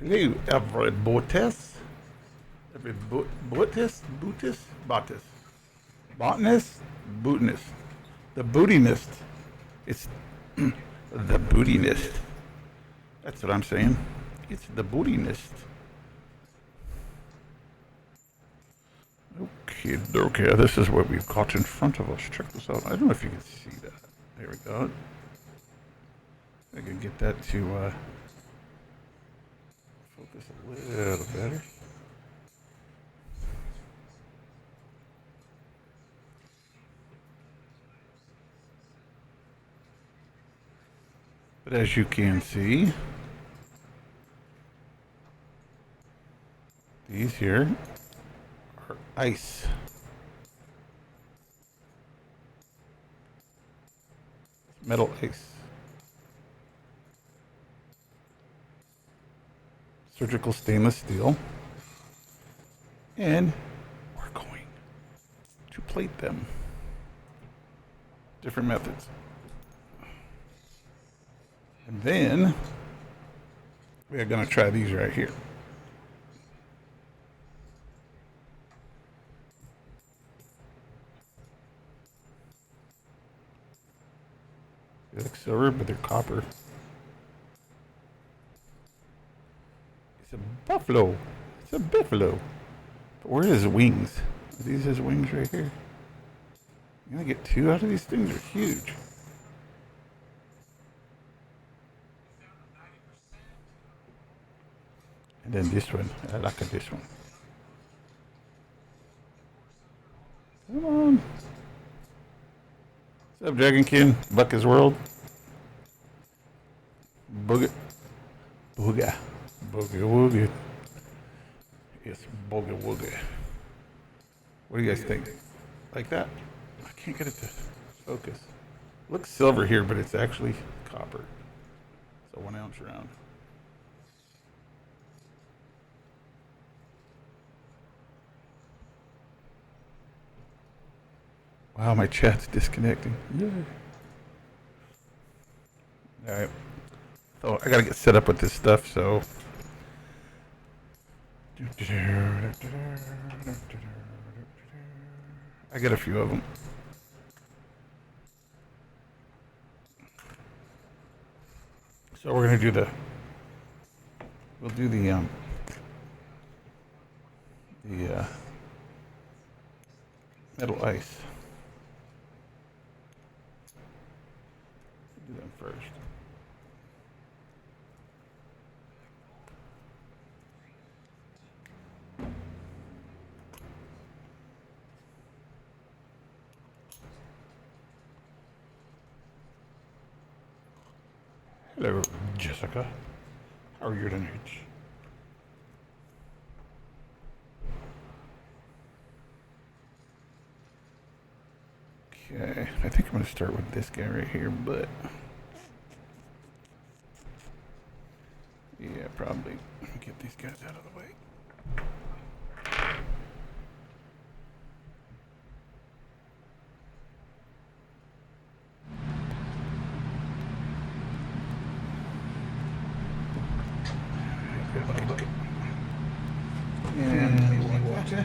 Hello, everybotis. Botanist, bootinist. The bootinist. It's the bootinist. That's what I'm saying. It's the bootinist. Okay, this is what we've got in front of us. Check this out. I don't know if you can see that. There we go. I can get that to focus a little better. But as you can see, these here are ice. Metal ice. Surgical stainless steel. And we're going to plate them. Different methods. And then we are going to try these right here. They look silver, but they're copper. It's a buffalo. It's a buffalo. But where are his wings? Are these his wings right here? You're going to get two out of these things. Are huge. And then this one. I like this one. Come on. What's up, Dragonkin? Bucka's World. Booga. Booga. Booga wooga. Yes, booga wooga. What do you guys think? Like that? I can't get it to focus. It looks silver here, but it's actually copper. It's a 1 ounce round. Wow, my chat's disconnecting. Yeah. All right. So I gotta get set up with this stuff. So. I got a few of them. So we're gonna do the. We'll do the metal ice. Do them first. Hello, Jessica. How are you tonight? Okay, I think I'm going to start with this guy right here, but yeah, probably get these guys out of the way. And water.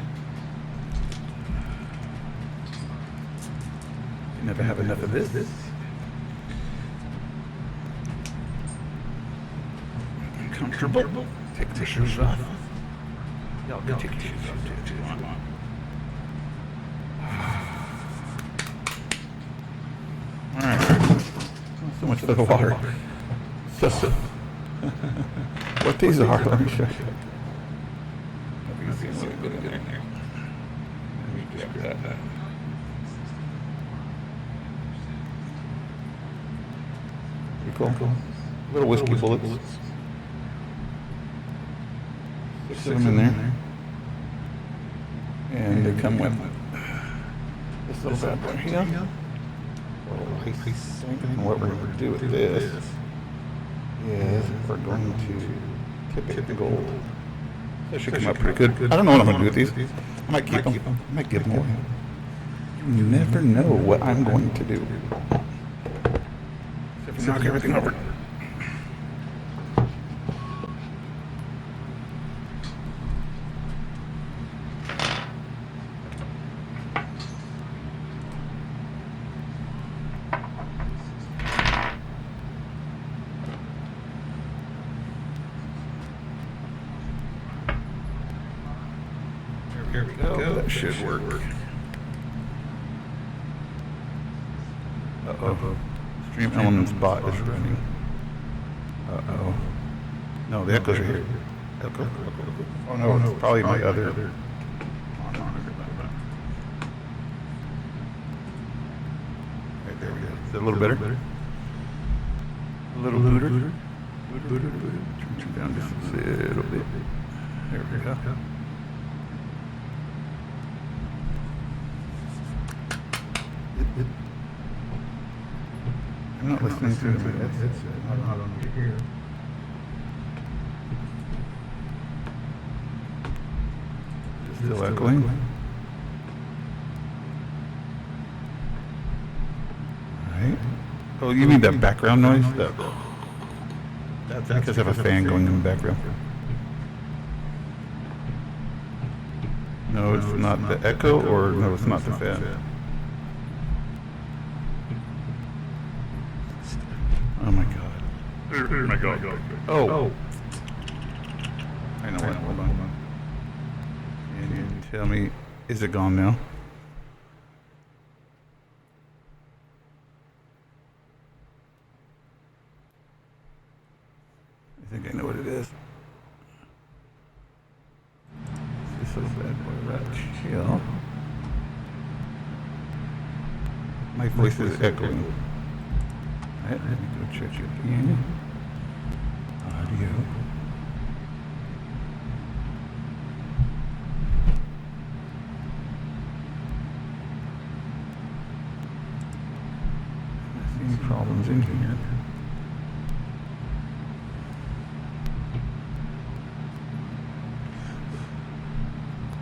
You never have enough of this. Uncomfortable. Take the shoes off. Y'all can take your shoes off too if you want. Alright. So much for the water. So, what these are, let me show you. Pretty cool. Little whiskey bullets. Put them in there. And they come with this little bad boy here. And what we're going to do with this is we're going to tip it in gold. That should come out pretty good. I don't know what I'm going to do with these. I might keep them. I might give them away. You never know what I'm going to do. Except for knock everything over. There we go. That should work. Uh-oh. Stream Elements bot is running. Uh-oh. No, the echoes are here. Echo. Oh no, it's probably my other monitor. Right, there we go. Is it a little better? A little booter? Turn down just a little bit. There we go. I'm not listening to my headset. I'm not on here. Is it still echoing? Alright. Oh, you mean that background noise? That's because I have a fan going in the background. No, it's not the echo, or no, it's not the fan. Oh my god. Oh my god. Oh. I know what. Hold on. And you tell me, is it gone now? I think I know what it is. This is a bad boy rat chill. My voice is echoing. Alright, let me go check it again. Audio. Any problems in here?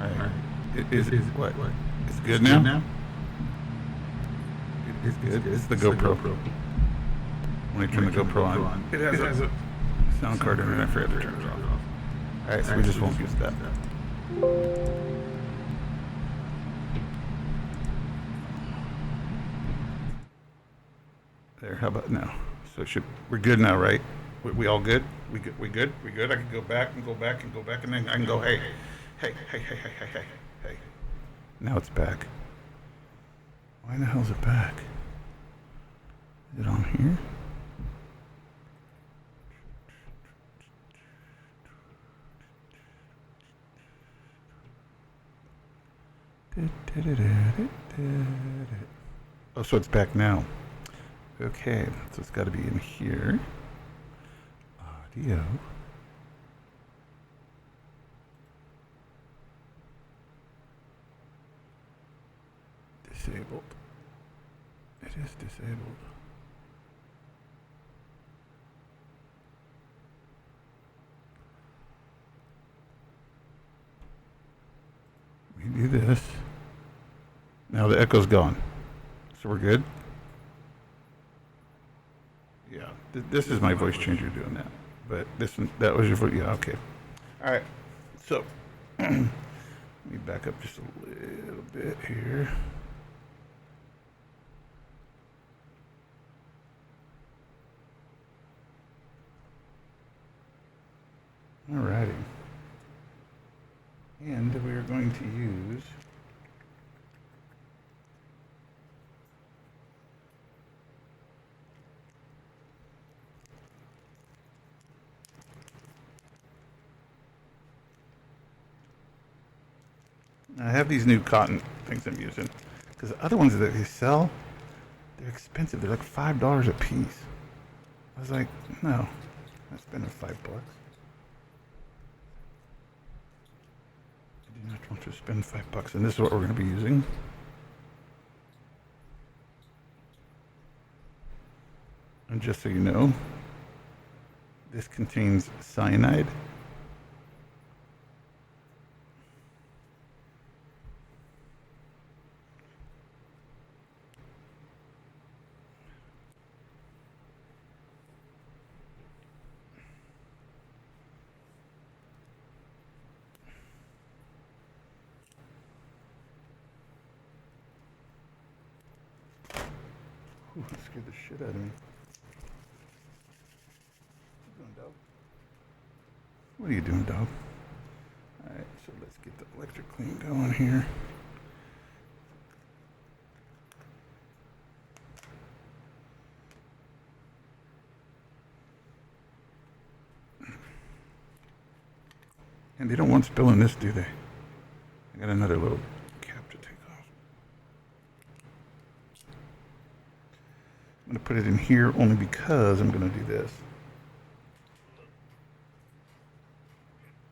Alright. Is it what? It's good now? It's good. It's the GoPro. When I turn the GoPro on, it has a sound card in it. I forgot to turn it off. Alright, so we just won't use that. There, how about now? So we're good now, right? We all good? We good? I can go back and go back and go back, and then I can go, hey. Now it's back. Why in the hell is it back? Is it on here? Oh, so it's back now. Okay, so it's got to be in here. Audio. Disabled. It is disabled. We do this. Now the echo's gone. So we're good? Yeah, this is my voice changer doing that. But that was your voice. Yeah, okay. All right. So let me back up just a little bit here. All righty. And we are going to use I have these new cotton things I'm using because the other ones that they sell, they're expensive. They're like $5 a piece. I was like, no, I'm spending $5. I do not want to spend $5, and this is what we're going to be using. And just so you know, this contains cyanide. Ooh, that scared the shit out of me. What are you doing, dog? What are you doing, dog? Alright, so let's Get the electric clean going here. And they don't want spill in this, do they? I got another little cap to take off. I'm going to put it in here only because I'm going to do this.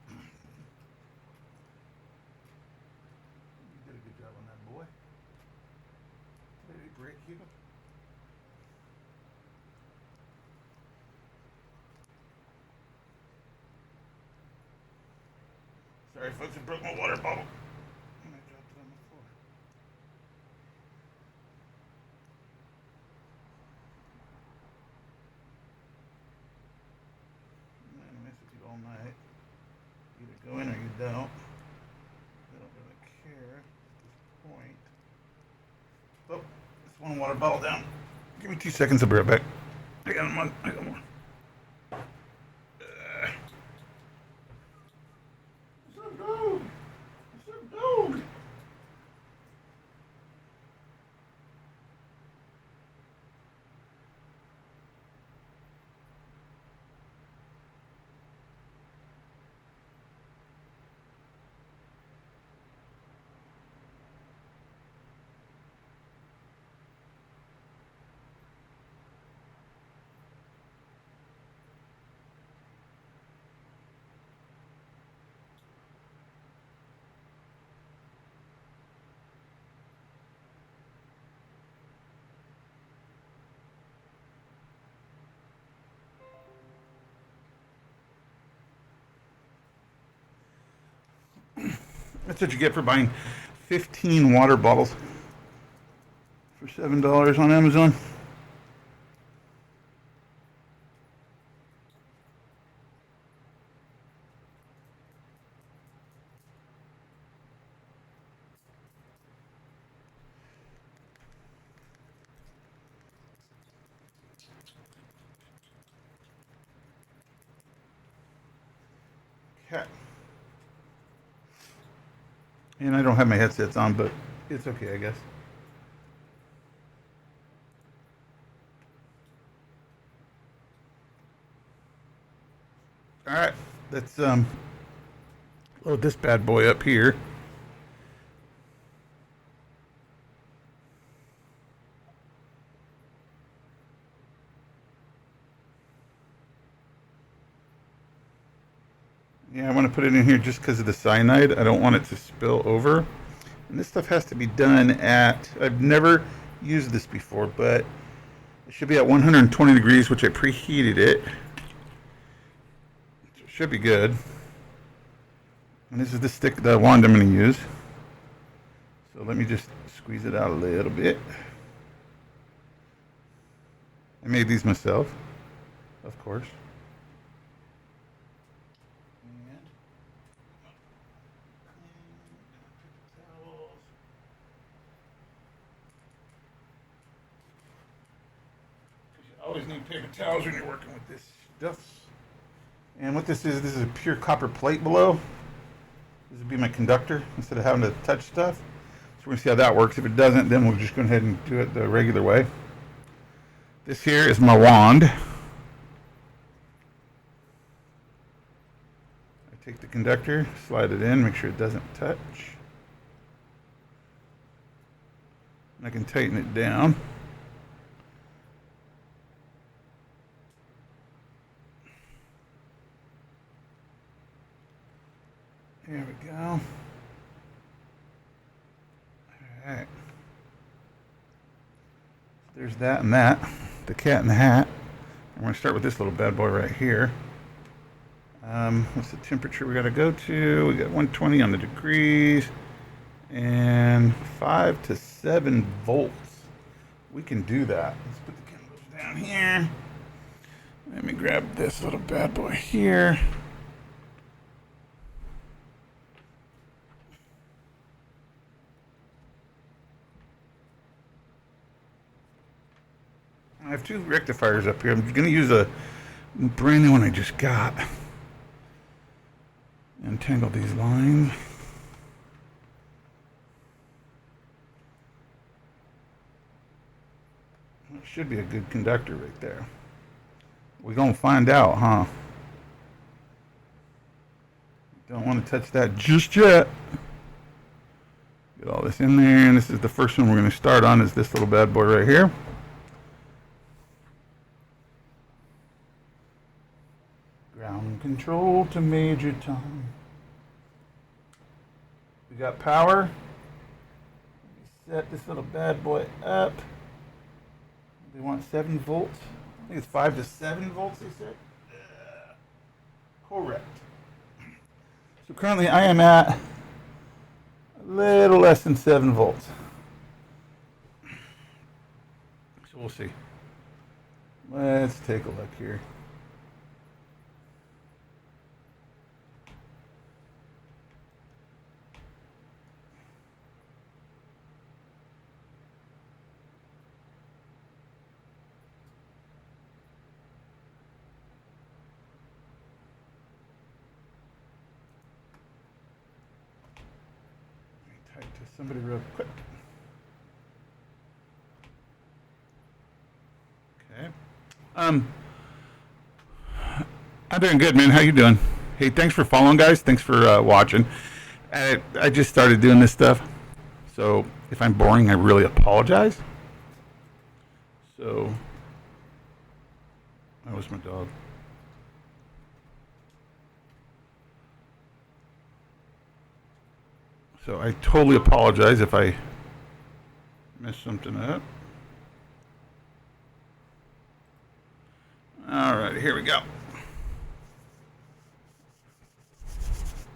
You did a good job on that, boy. Did it break you? Sorry, folks, I broke my water bottle. And I dropped it on the floor. I'm not gonna mess with you all night. You either go in or you don't. I don't really care at this point. Oh, that's one water bottle down. Give me 2 seconds, I'll be right back. I got one. I got more. That's what you get for buying 15 water bottles for $7 on Amazon. Okay. And I don't have my headsets on, but it's okay, I guess. All right, let's load this bad boy up here. Yeah, I want to put it in here just because of the cyanide. I don't want it to spill over. And this stuff has to be done at, I've never used this before, but it should be at 120 degrees, which I preheated it. So it should be good. And this is the stick, the wand I'm going to use. So let me just squeeze it out a little bit. I made these myself, of course. Always need paper towels when you're working with this stuff. And what this is a pure copper plate below. This would be my conductor instead of having to touch stuff. So we're going to see how that works. If it doesn't, then we'll just go ahead and do it the regular way. This here is my wand. I take the conductor, slide it in, make sure it doesn't touch. And I can tighten it down. There we go. All right. There's that and that. The cat in the hat. I'm going to start with this little bad boy right here. What's the temperature we got to go to? We got 120 on the degrees and 5 to 7 volts. We can do that. Let's put the chemicals down here. Let me grab this little bad boy here. I have 2 rectifiers up here. I'm going to use a brand new one I just got. Untangle these lines. should be a good conductor right there. We're going to find out, huh? Don't want to touch that just yet. Get all this in there, and this is the first one we're going to start on is this little bad boy right here. Ground control to Major Tom. We got power. Set this little bad boy up. They want 7 volts. I think it's 5 to 7 volts, they said. Correct. So currently I am at a little less than 7 volts. So we'll see. Let's take a look here. Type to somebody real quick. Okay. I'm doing good, man. How you doing? Hey, thanks for following, guys. Thanks for watching. I just started doing this stuff, so if I'm boring, I really apologize. So, that was my dog. So I totally apologize if I messed something up. All right, here we go.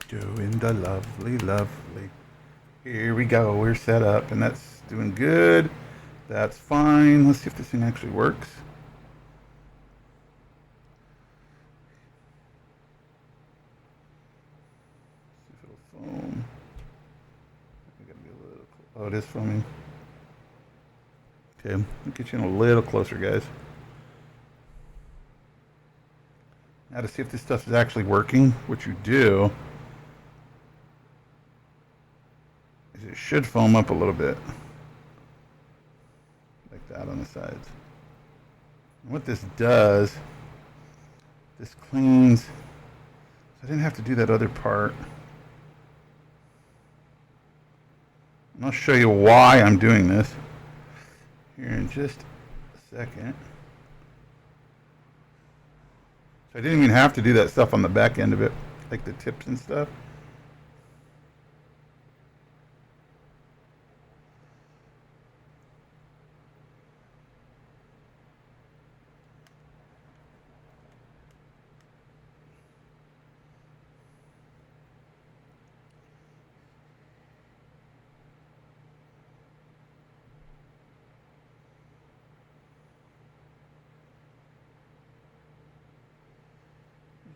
Doing the lovely, lovely. Here we go. We're set up, and that's doing good. That's fine. Let's see if this thing actually works. See if it'll foam. I gotta be a little. Oh, it is foaming. Okay, I'll get you in a little closer, guys. Now to see if this stuff is actually working, what you do is it should foam up a little bit. Like that on the sides. And what this does, this cleans. So I didn't have to do that other part. And I'll show you why I'm doing this here in just a second. So I didn't even have to do that stuff on the back end of it, like the tips and stuff.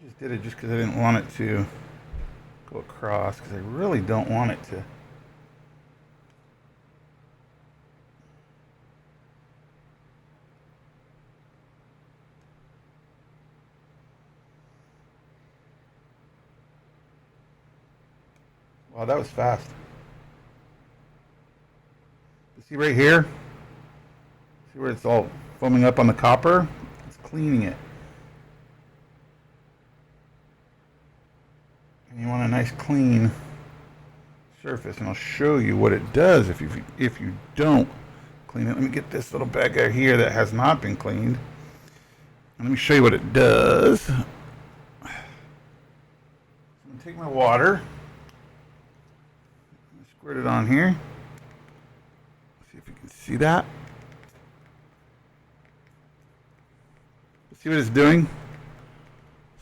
Just did it just because I didn't want it to go across, because I really don't want it to. Wow, that was fast. You see right here? See where it's all foaming up on the copper? It's cleaning it. And you want a nice clean surface, and I'll show you what it does if you don't clean it. Let me get this little bag out here that has not been cleaned. And let me show you what it does. So I'm going to take my water, squirt it on here. See if you can see that. See what it's doing?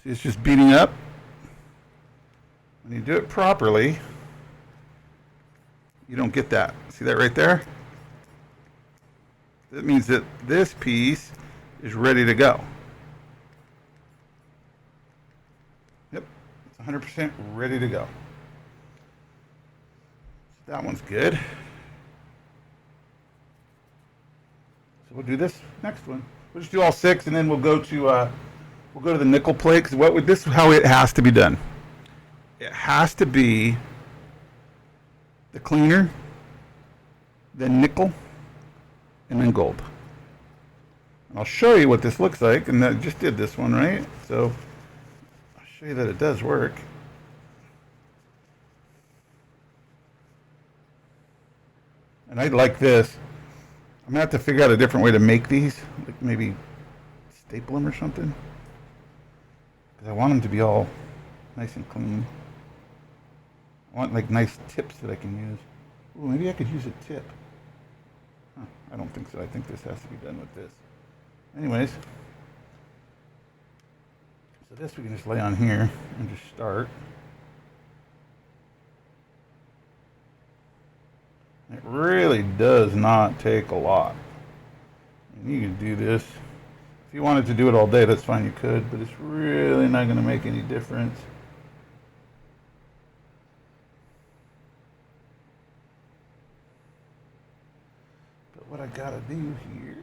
See, it's just beating up. When you do it properly, you don't get that. See that right there? That means that this piece is ready to go. Yep, it's 100% ready to go. So that one's good. So we'll do this next one. We'll just do all 6, and then we'll go to the nickel plate. Because this is how it has to be done. It has to be the cleaner, then nickel, and then gold. And I'll show you what this looks like, and I just did this one, right? So I'll show you that it does work. And I like this. I'm gonna have to figure out a different way to make these, like maybe staple them or something, because I want them to be all nice and clean. I want like nice tips that I can use. Ooh, maybe I could use a tip. Huh, I don't think so. I think this has to be done with this. Anyways, so this we can just lay on here and just start. It really does not take a lot. And you can do this. If you wanted to do it all day, that's fine, you could, but it's really not going to make any difference. But what I got to do here is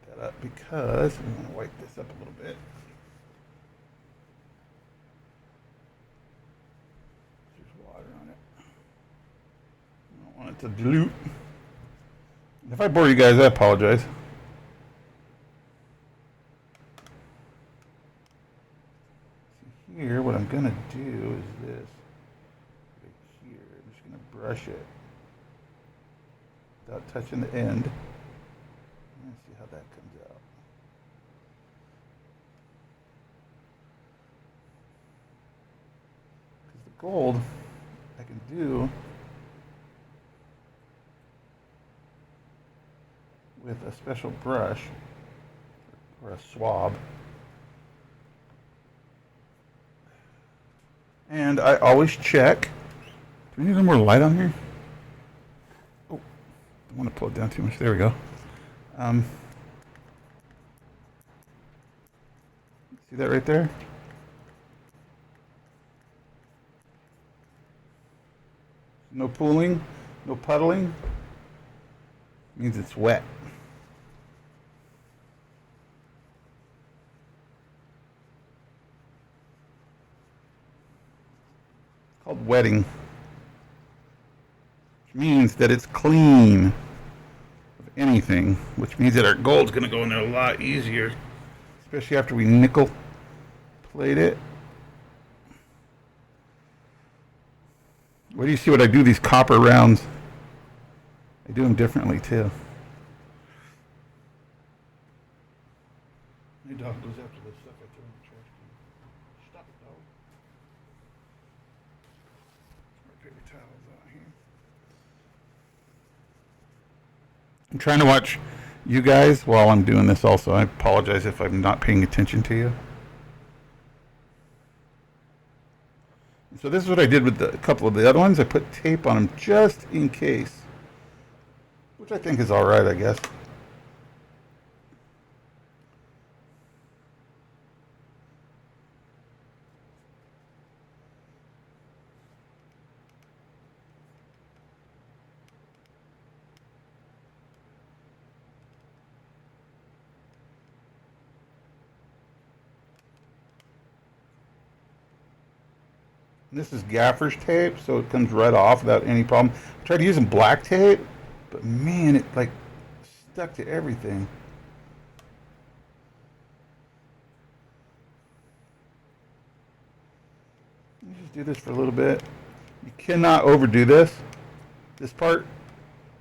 get that up because I'm going to wipe this up a little bit. There's water on it. I don't want it to dilute. If I bore you guys, I apologize. Here, what I'm gonna do is this. Right here, I'm just gonna brush it without touching the end. Let's see how that comes out. Because the gold I can do with a special brush or a swab. And I always check. Do we need a little more light on here? Oh, I want to pull it down too much. There we go. See that right there? No pooling, no puddling. Means it's wet. Called wetting, which means that it's clean of anything, which means that our gold's going to go in there a lot easier, especially after we nickel plate it. Where do you see what I do these copper rounds? I do them differently too. My dog goes after this stuff I throw in the trash can. Stop it, dog. Paper towels out here. I'm trying to watch you guys while I'm doing this also. I apologize if I'm not paying attention to you. So this is what I did with a couple of the other ones. I put tape on them just in case, which I think is all right, I guess. This is gaffer's tape, so it comes right off without any problem. I tried using black tape, but man, it like stuck to everything. Let me just do this for a little bit. You cannot overdo this. This part,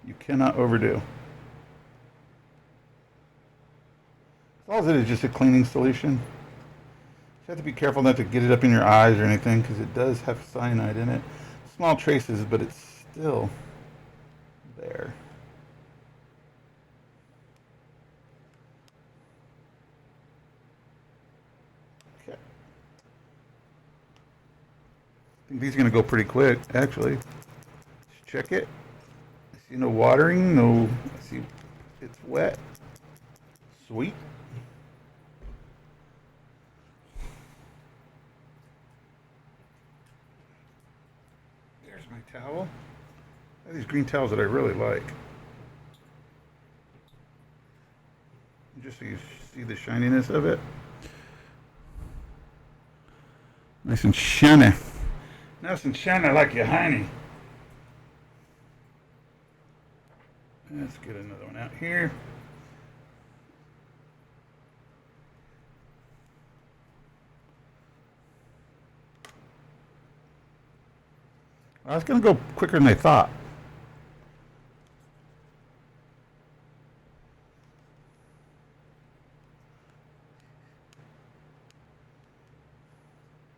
you cannot overdo. All it is just a cleaning solution. You have to be careful not to get it up in your eyes or anything because it does have cyanide in it. Small traces, but it's still there. Okay. I think these are going to go pretty quick, actually. Just check it. I see no watering, no. I see it's wet. Sweet. My towel. I have these green towels that I really like. Just so you see the shininess of it. Nice and shiny. Nice and shiny like your honey. Let's get another one out here. I was going to go quicker than I thought.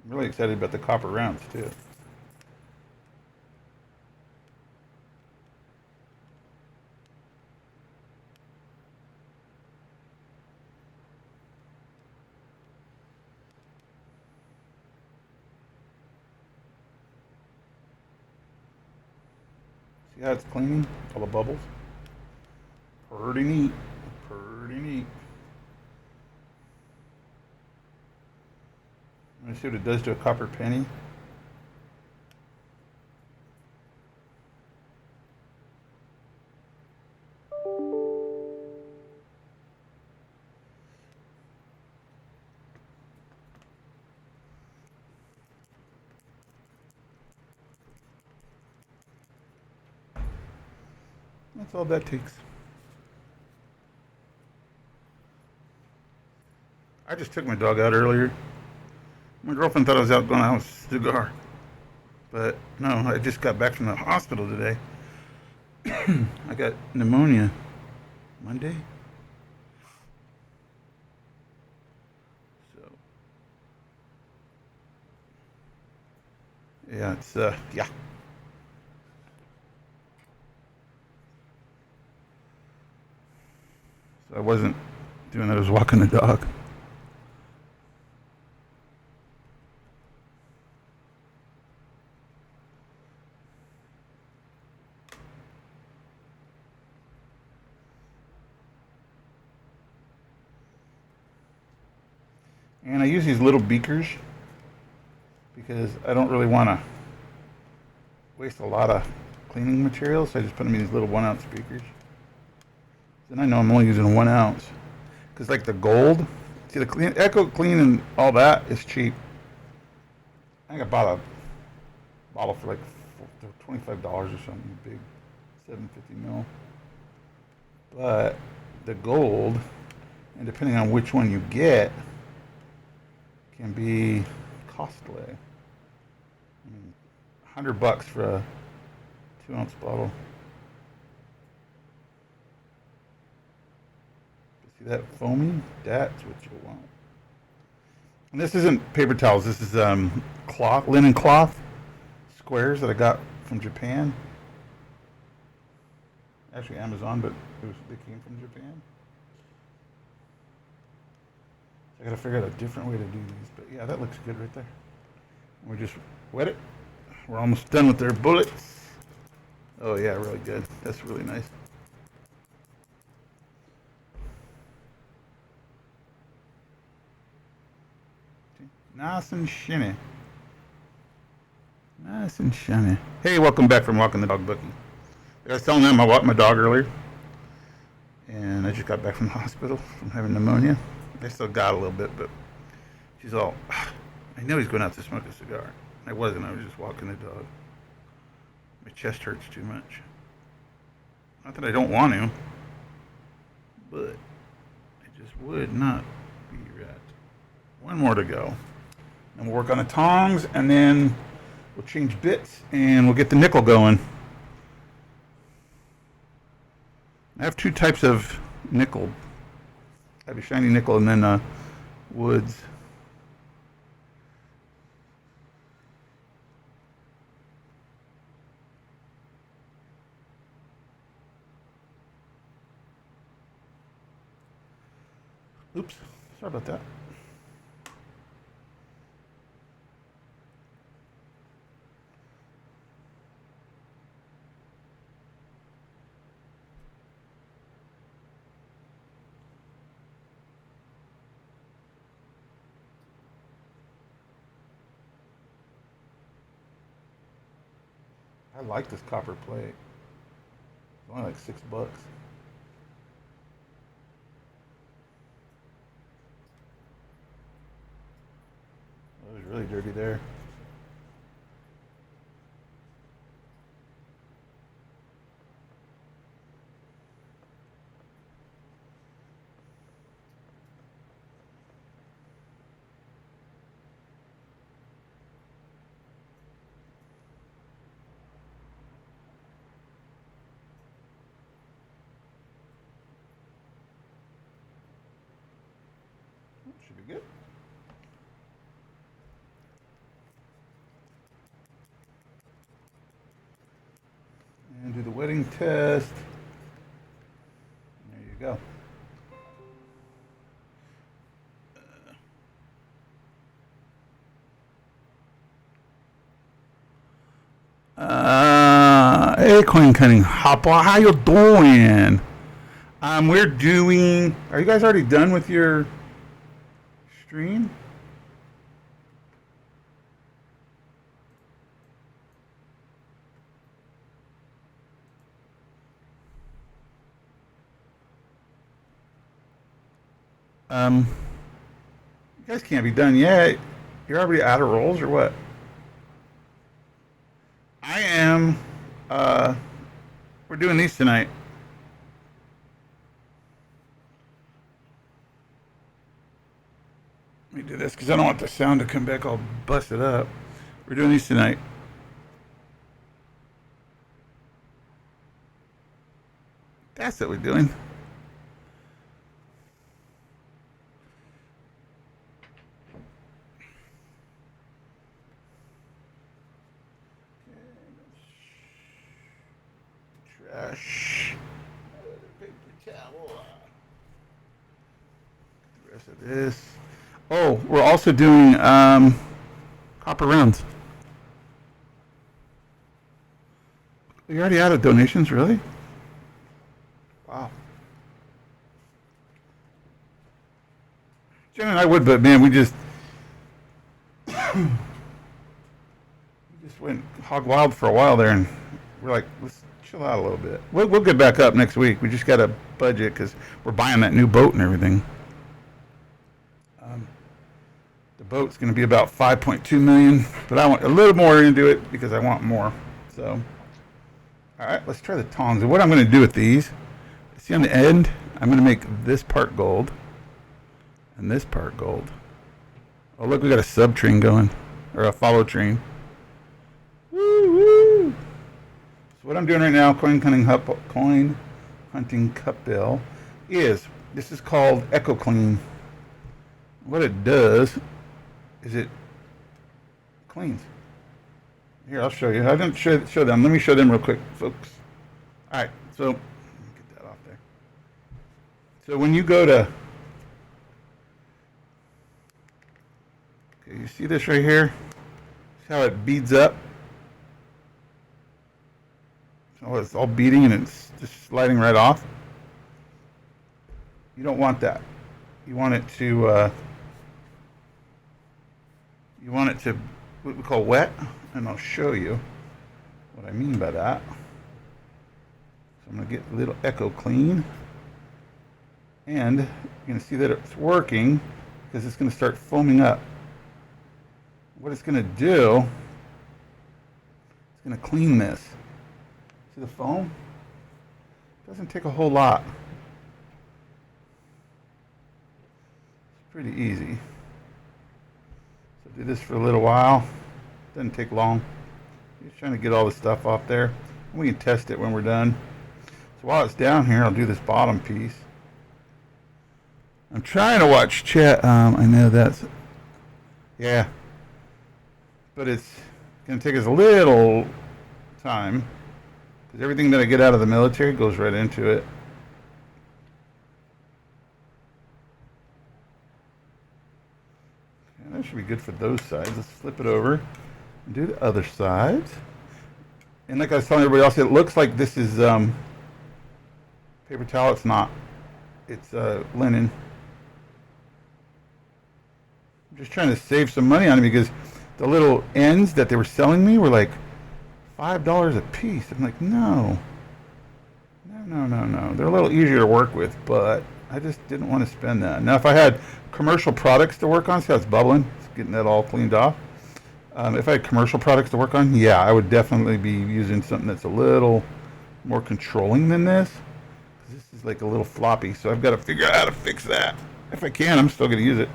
I'm really excited about the copper rounds, too. See how it's cleaning? All the bubbles? Pretty neat. Pretty neat. Let me see what it does to a copper penny. That's all that takes. I just took my dog out earlier. My girlfriend thought I was out going out with a cigar. But no, I just got back from the hospital today. I got pneumonia Monday. So, yeah, it's, yeah. So I wasn't doing that, I was walking the dog. And I use these little beakers because I don't really want to waste a lot of cleaning materials. So I just put them in these little 1 ounce beakers. Then I know I'm only using 1 ounce. Because like the gold, see the clean, Echo Clean and all that is cheap. I think I bought a bottle for like $25 or something, big 750 ml. But the gold, and depending on which one you get, can be costly. I mean, $100 for a 2 ounce bottle. See that foamy? That's what you want. And this isn't paper towels. This is cloth, linen cloth squares that I got from Japan. Actually, Amazon, but they came from Japan. So I got to figure out a different way to do these. But yeah, that looks good right there. We just wet it. We're almost done with their bullets. Oh yeah, really good. That's really nice. Nice and shiny. Nice and shiny. Hey, welcome back from Walking the Dog Bookie. I was telling them I walked my dog earlier, and I just got back from the hospital from having pneumonia. I still got a little bit, but she's all, I know he's going out to smoke a cigar. I wasn't. I was just walking the dog. My chest hurts too much. Not that I don't want to, but I just would not be right. One more to go. And we'll work on the tongs, and then we'll change bits, and we'll get the nickel going. I have 2 types of nickel. I have a shiny nickel and then woods. Oops, sorry about that. I like this copper plate. It's only like $6. It was really dirty there. Very good. And do the wetting test. There you go. Hey, coin cutting hopper, how you doing? We're doing. Are you guys already done with your stream? You guys can't be done yet. You're already out of rolls or what? I am. We're doing these tonight. Let me do this because I don't want the sound to come back all busted up. We're doing these tonight. That's what we're doing. Trash. Paper towel. The rest of this. Oh, we're also doing copper rounds. You already out of donations, really? Wow. Jen and I would, but man, we just went hog wild for a while there, and we're like, let's chill out a little bit. We'll get back up next week. We just got a budget because we're buying that new boat and everything. The boat's going to be about 5.2 million, but I want a little more into it because I want more. So, all right, let's try the tongs. And what I'm going to do with these, see on the end, I'm going to make this part gold and this part gold. Oh, look, we got a sub train going, or a follow train. Woo woo! So what I'm doing right now, coin hunting cup bill, is this is called Echo Clean. What it does is it cleans. Here, I'll show you. I didn't show them. Let me show them real quick, folks. All right, so get that off there. So when you go to, okay, you see this right here? See how it beads up? Oh, it's all beading and it's just sliding right off. You don't want that. You want it to what we call wet, and I'll show you what I mean by that. So I'm going to get a little Echo Clean, and you're going to see that it's working because it's going to start foaming up. What it's going to do, it's going to clean this. See the foam? It doesn't take a whole lot. It's pretty easy. So do this for a little while. Doesn't take long. Just trying to get all the stuff off there. We can test it when we're done. So while it's down here, I'll do this bottom piece. I'm trying to watch chat. I know that's, yeah, but it's going to take us a little time because everything that I get out of the military goes right into it. And that should be good for those sides. Let's flip it over and do the other sides. And like I was telling everybody else, it looks like this is paper towel. It's not. It's linen. I'm just trying to save some money on it because the little ends that they were selling me were like $5 a piece. I'm like, no. They're a little easier to work with, but I just didn't want to spend that. Now, if I had commercial products to work on, see how it's bubbling? It's getting that all cleaned off. If I had commercial products to work on, yeah, I would definitely be using something that's a little more controlling than this. This is like a little floppy, so I've got to figure out how to fix that. If I can, I'm still going to use it.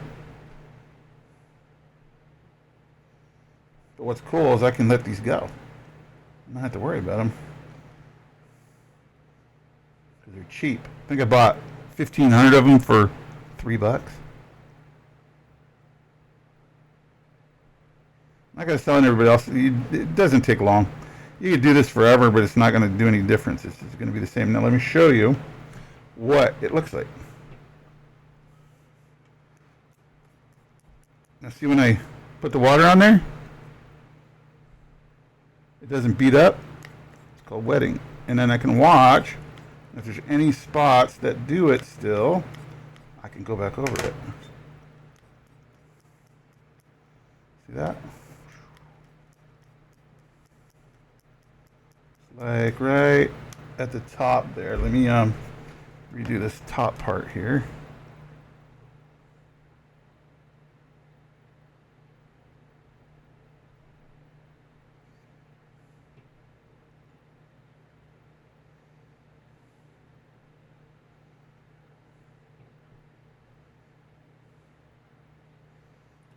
But what's cool is I can let these go. I don't have to worry about them. Because they're cheap. I think I bought 1,500 of them for $3. Like I was telling everybody else, it doesn't take long. You could do this forever, but it's not going to do any difference. It's just going to be the same. Now let me show you what it looks like. Now see when I put the water on there? It doesn't beat up. It's called wetting. And then I can watch. If there's any spots that do it still, I can go back over it. See that? Like right at the top there. Let me redo this top part here.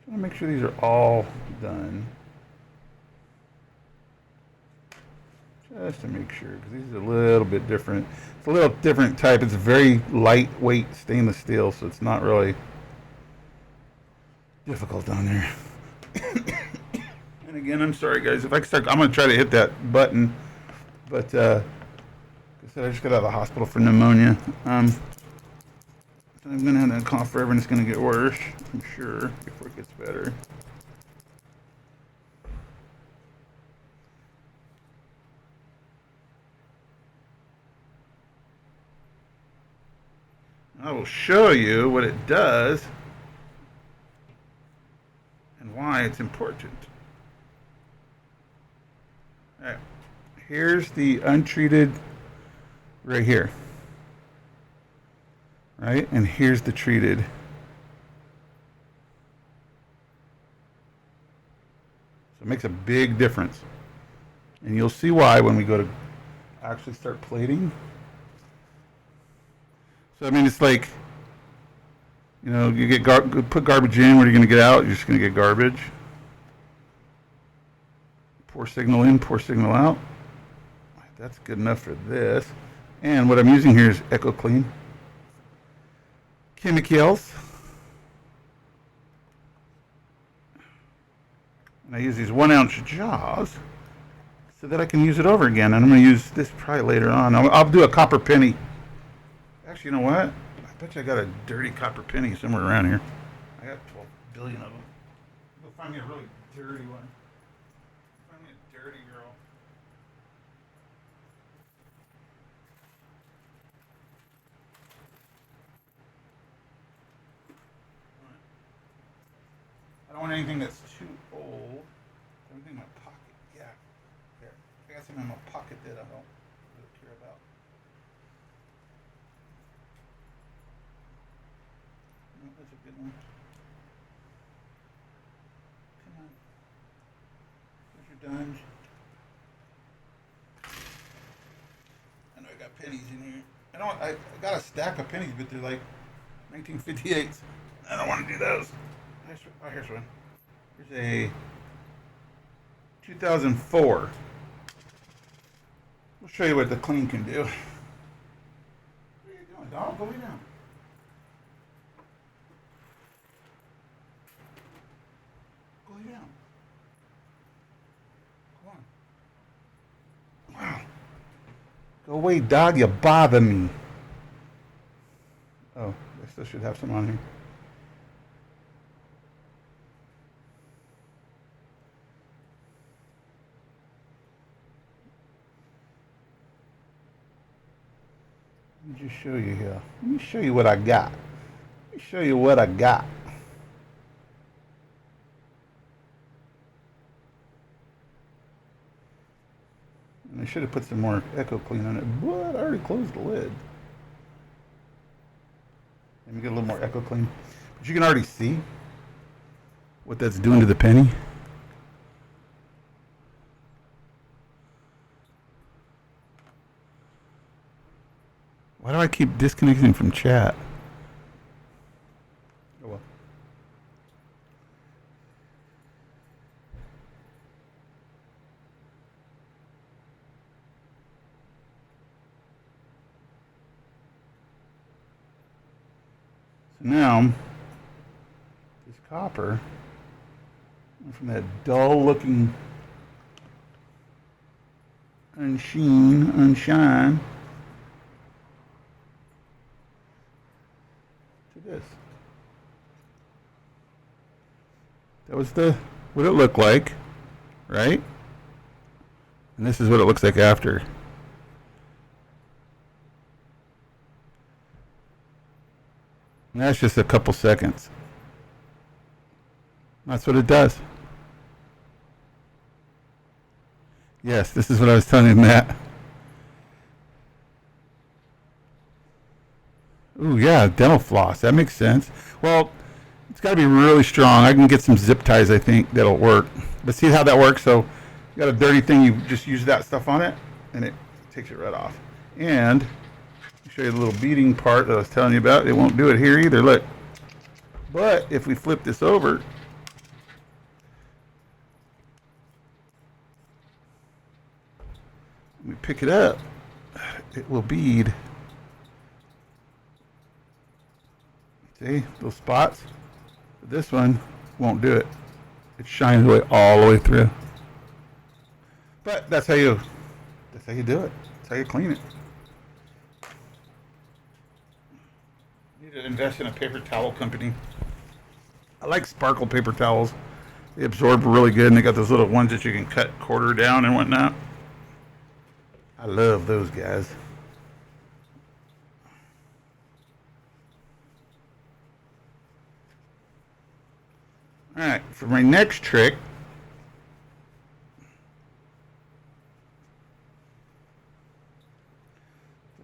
I want to make sure these are all done. Just to make sure, because these are a little bit different. It's a little different type. It's very lightweight stainless steel, so it's not really difficult down there. And again, I'm sorry, guys. If I start, I'm going to try to hit that button. But, like I said, I just got out of the hospital for pneumonia. I'm going to have that cough forever, and it's going to get worse, I'm sure, before it gets better. I will show you what it does and why it's important. All right. Here's the untreated right here. Right? And here's the treated. So it makes a big difference. And you'll see why when we go to actually start plating. So, I mean, it's like, you know, you get put garbage in, what are you going to get out? You're just going to get garbage. Pour signal in, pour signal out. That's good enough for this. And what I'm using here is Echo Clean chemicals. And I use these 1 ounce jars so that I can use it over again. And I'm going to use this probably later on. I'll do a copper penny. Actually, you know what? I bet you I got a dirty copper penny somewhere around here. I got 12 billion of them. Go find me a really dirty one. Find me a dirty girl. I don't want anything that's too old. Everything in my pocket. Yeah. There. I got something in my pocket that I don't really care about. No, that's a good one. Come on. There's your dimes. I know I got pennies in here. I got a stack of pennies, but they're like 1958s. I don't want to do those. Here's one. Here's a 2004. We'll show you what the clean can do. What are you doing, dog? Go lay down. Go lay down. Come on. Wow. Go away, dog. You bother me. Oh, I still should have some on here. Let me just show you here. Let me show you what I got. Let me show you what I got. And I should have put some more Echo Clean on it, but I already closed the lid. Let me get a little more Echo Clean. But you can already see what that's doing to the penny. Why do I keep disconnecting from chat? Oh well. So now, this copper From that dull looking unshine to this. That was what it looked like, right? And this is what it looks like after. And that's just a couple seconds. That's what it does. Yes, this is what I was telling you, Matt. Ooh, yeah, dental floss. That makes sense. Well, it's got to be really strong. I can get some zip ties, I think, that'll work. But see how that works? So you got a dirty thing, you just use that stuff on it, and it takes it right off. And I'll show you the little beading part that I was telling you about. It won't do it here either, look. But if we flip this over, we pick it up, it will bead. See those spots? This one won't do it. It shines all the way through. But that's how you do it. That's how you clean it. You need to invest in a paper towel company. I like Sparkle paper towels. They absorb really good, and they got those little ones that you can cut quarter down and whatnot. I love those guys. All right, for my next trick,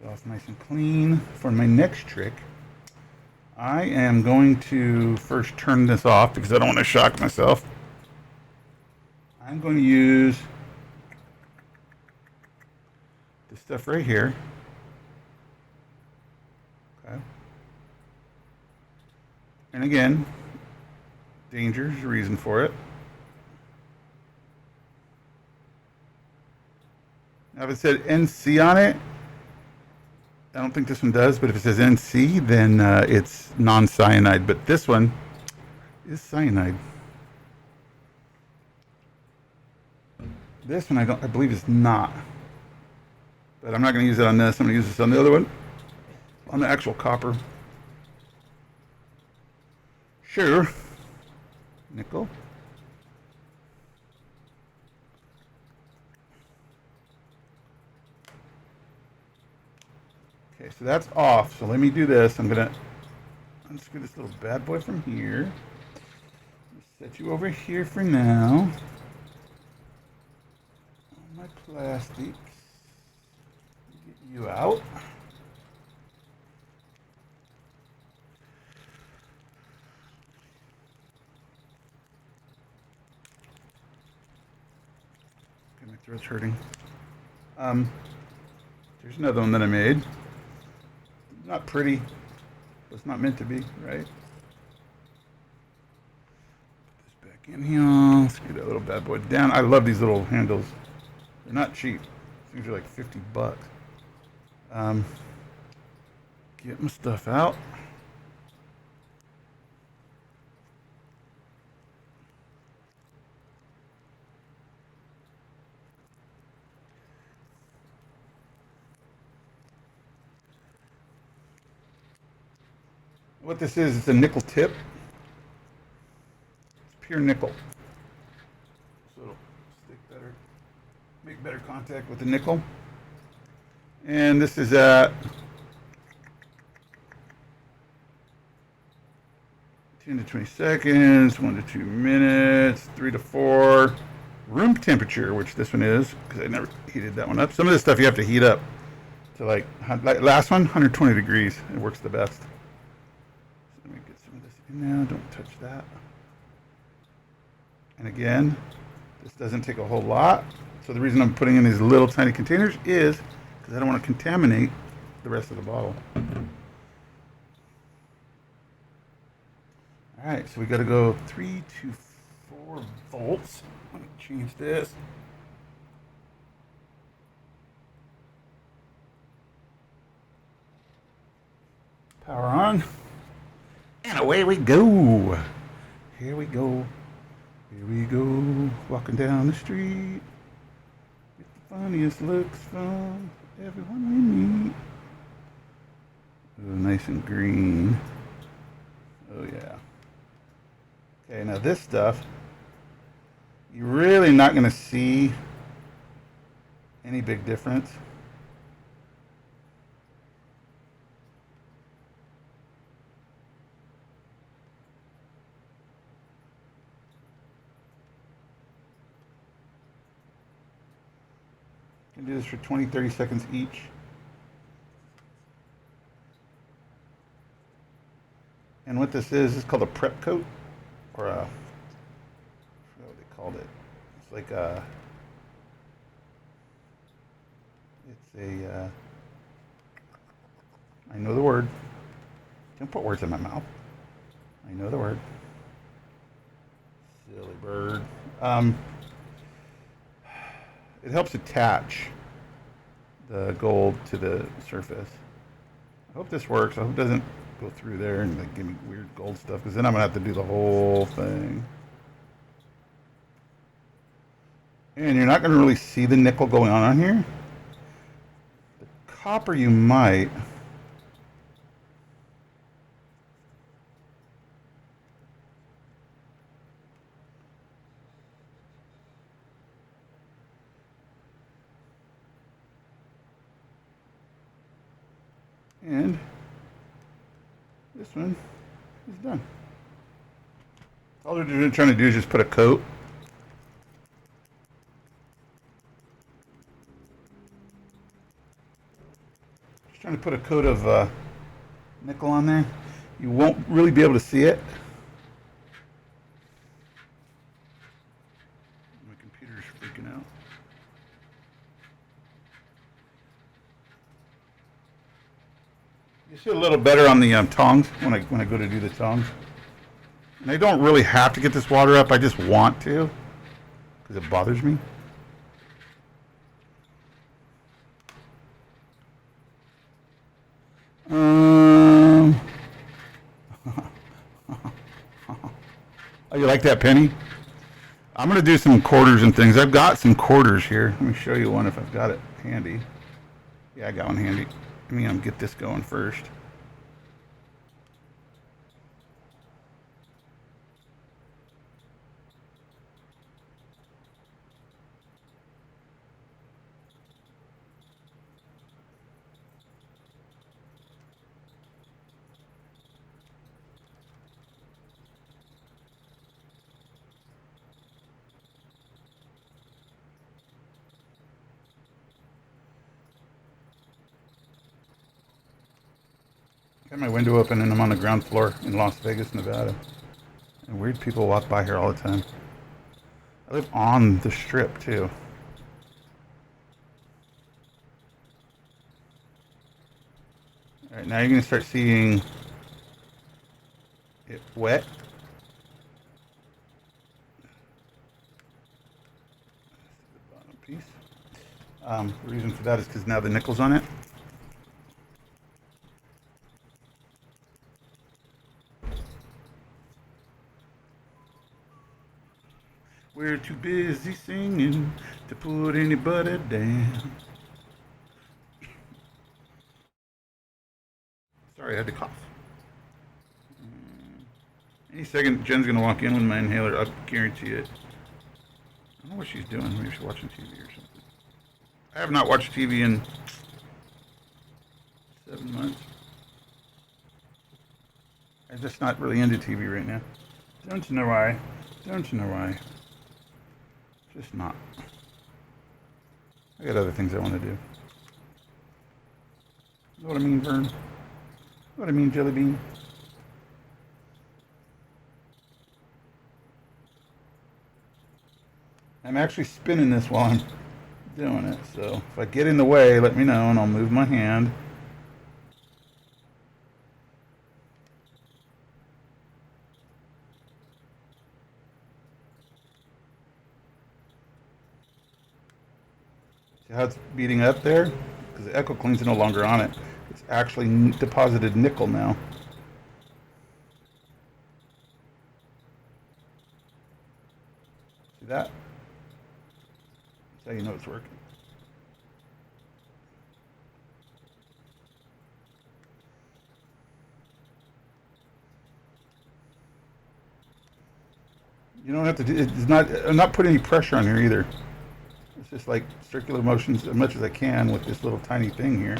get off nice and clean. For my next trick, I am going to first turn this off because I don't want to shock myself. I'm going to use this stuff right here. Okay. And again, danger is the reason for it. Now, if it said NC on it, I don't think this one does, but if it says NC, then it's non-cyanide. But this one is cyanide. This one I believe is not. But I'm not going to use it on this. I'm going to use this on the other one, on the actual copper. Sure. Nickel. Okay, so that's off. So let me do this. I'm gonna unscrew this little bad boy from here. Set you over here for now. All my plastics. Get you out. Okay, my throat's hurting. There's another one that I made. Not pretty. It's not meant to be, right? Put this back in here. Let's get that little bad boy down. I love these little handles. They're not cheap. These are like $50. Get my stuff out. What this is, it's a nickel tip. It's pure nickel. So it'll stick better, make better contact with the nickel. And this is at 10 to 20 seconds, 1 to 2 minutes, 3 to 4. Room temperature, which this one is, because I never heated that one up. Some of this stuff you have to heat up to like last one, 120 degrees. It works the best. Let me get some of this in now. Don't touch that. And again, this doesn't take a whole lot. So the reason I'm putting in these little tiny containers is because I don't want to contaminate the rest of the bottle. All right, so we got to go 3 to 4 volts. Let me change this. Power on. And away we go. Here we go. Here we go, walking down the street. With the funniest looks from everyone we meet. Ooh, nice and green. Oh yeah. Okay, now this stuff, you're really not going to see any big difference. You can do this for 20, 30 seconds each. And what this is called a prep coat, or a, I forgot what they called it. It's like a, I know the word. Don't put words in my mouth. I know the word. Silly bird. It helps attach the gold to the surface. I hope this works. I hope it doesn't go through there and like give me weird gold stuff, because then I'm gonna have to do the whole thing. And you're not gonna really see the nickel going on here. The copper you might. And this one is done. All they're trying to do is just put a coat. Just trying to put a coat of nickel on there. You won't really be able to see it. My computer's freaking out. You see a little better on the tongs when I go to do the tongs. And I don't really have to get this water up. I just want to, because it bothers me. Oh, you like that penny? I'm going to do some quarters and things. I've got some quarters here. Let me show you one if I've got it handy. Yeah, I got one handy. Let me get this going first. Got my window open and I'm on the ground floor in Las Vegas, Nevada. And weird people walk by here all the time. I live on the strip too. Alright, now you're going to start seeing it wet. The bottom piece. The reason for that is because now the nickel's on it. We're too busy singing to put anybody down. Sorry, I had to cough. Any second, Jen's gonna walk in with my inhaler. I guarantee it. I don't know what she's doing. Maybe she's watching TV or something. I have not watched TV in 7 months. I'm just not really into TV right now. Don't you know why? Don't you know why? Just not. I got other things I want to do. You know what I mean, Vern? You know what I mean, Jelly Bean? I'm actually spinning this while I'm doing it, so if I get in the way, let me know and I'll move my hand. See how it's beating up there? Because the Echo Clean's no longer on it. It's actually deposited nickel now. it's working. You don't have to do. It's not. I'm not putting any pressure on here either. It's just like circular motions as much as I can with this little tiny thing here.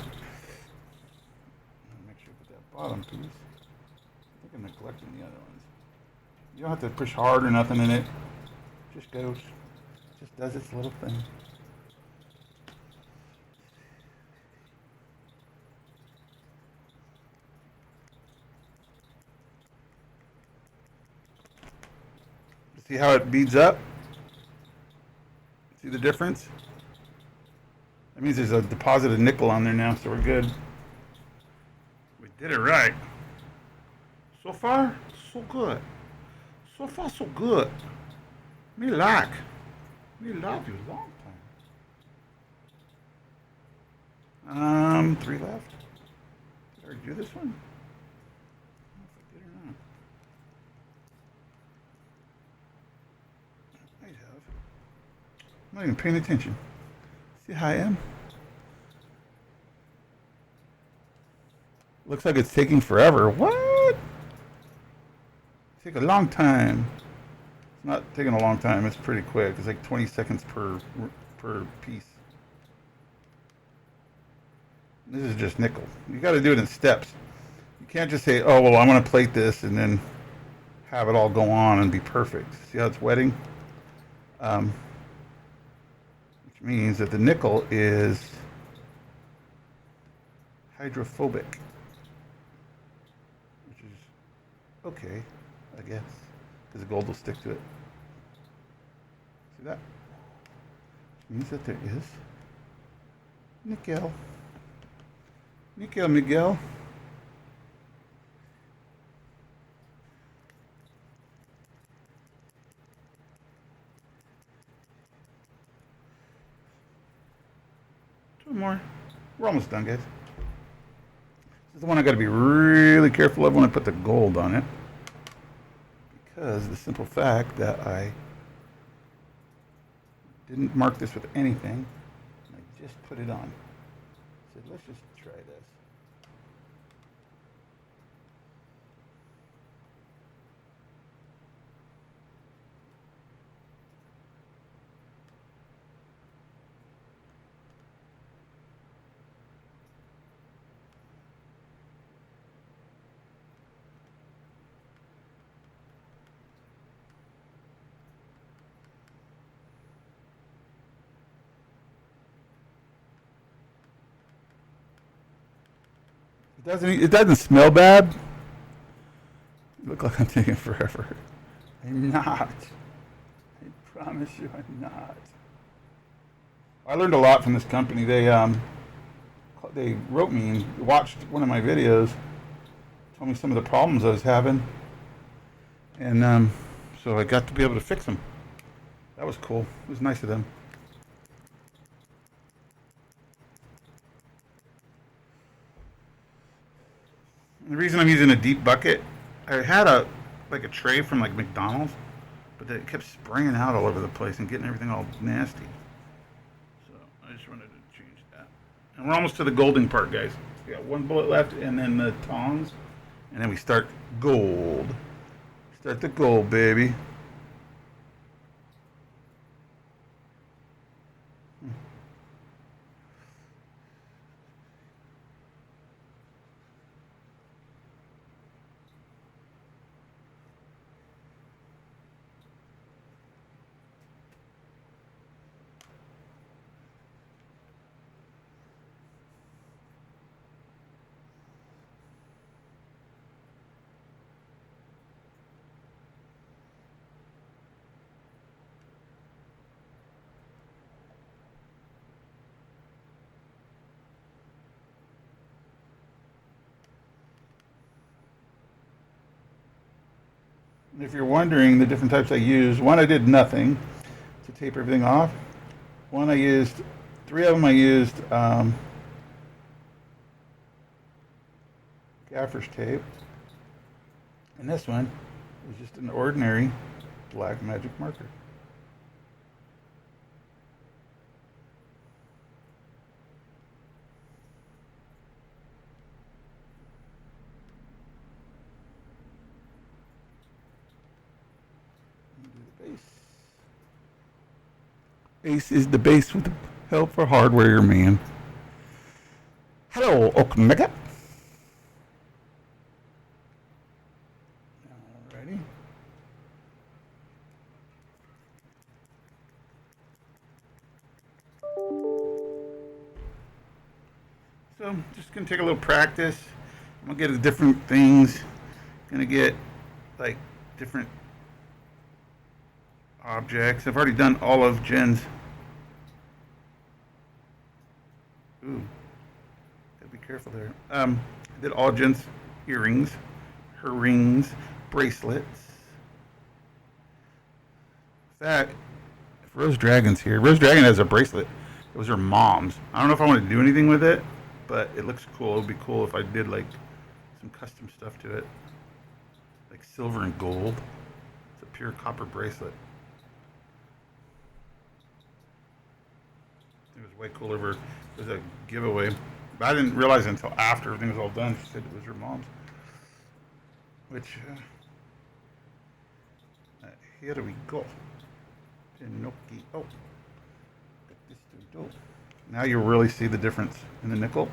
Make sure I put that bottom piece. I think I'm neglecting the other ones. You don't have to push hard or nothing in it. Just goes. Just does its little thing. See how it beads up? See the difference? That means there's a deposit of nickel on there now, so we're good. We did it right. So far, so good. So far, so good. Me like. Me love you long time. 3 left. Did I already do this one? I don't know if I did or not. I have. I'm not even paying attention. See how I am? Looks like it's taking forever. What? Take a long time. It's not taking a long time. It's pretty quick. It's like 20 seconds per piece. This is just nickel. You got to do it in steps. You can't just say, "Oh well, I'm going to plate this and then have it all go on and be perfect." See how it's wetting? Which means that the nickel is hydrophobic, which is okay, I guess, because the gold will stick to it. See that? Which means that there is nickel. Nickel, Miguel. Two more. We're almost done, guys. This is the one I got to be really careful of when I put the gold on it, because the simple fact that I didn't mark this with anything, I just put it on. I said, let's just try this. It doesn't smell bad. You look like I'm taking forever. I'm not. I promise you I'm not. I learned a lot from this company. They wrote me and watched one of my videos, told me some of the problems I was having, and so I got to be able to fix them. That was cool. It was nice of them. The reason I'm using a deep bucket, I had a tray from like McDonald's, but it kept spraying out all over the place and getting everything all nasty. So I just wanted to change that. And we're almost to the golding part, guys. We got one bullet left, and then the tongs, and then we start gold. Start the gold, baby. If you're wondering the different types I use, one I did nothing to tape everything off. One I used, 3 of them I used gaffer's tape. And this one was just an ordinary black magic marker. Ace is the base with the help for hardware, man. Hello, Okmega. Alrighty. So I'm just gonna take a little practice. I'm gonna get different things. Gonna get like different objects. I've already done all of Jen's. Ooh, gotta be careful there. I did all Jen's earrings, her rings, bracelets. In fact, if Rose Dragon's here, Rose Dragon has a bracelet. It was her mom's. I don't know if I want to do anything with it, but it looks cool. It would be cool if I did like some custom stuff to it, like silver and gold. It's a pure copper bracelet. It was way cooler. It was a giveaway. But I didn't realize it until after everything was all done. She said it was her mom's. Which, here we go. Pinocchio. Oh, this to do. Now you really see the difference in the nickel.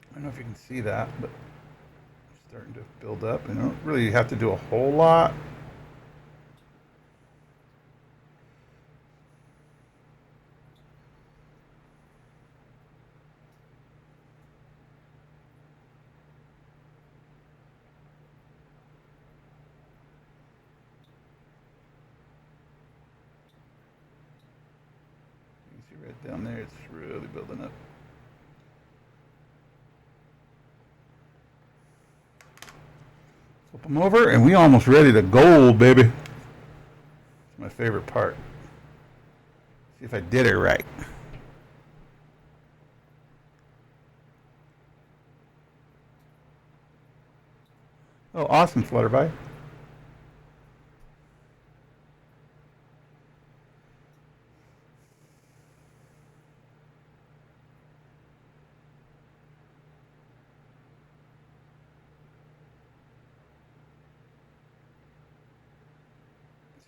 I don't know if you can see that, but it's starting to build up. And I don't really have to do a whole lot. You can see right down there, it's really building up. Flip them over, and we almost ready to gold, baby. It's my favorite part. See if I did it right. Oh, awesome, Flutterby.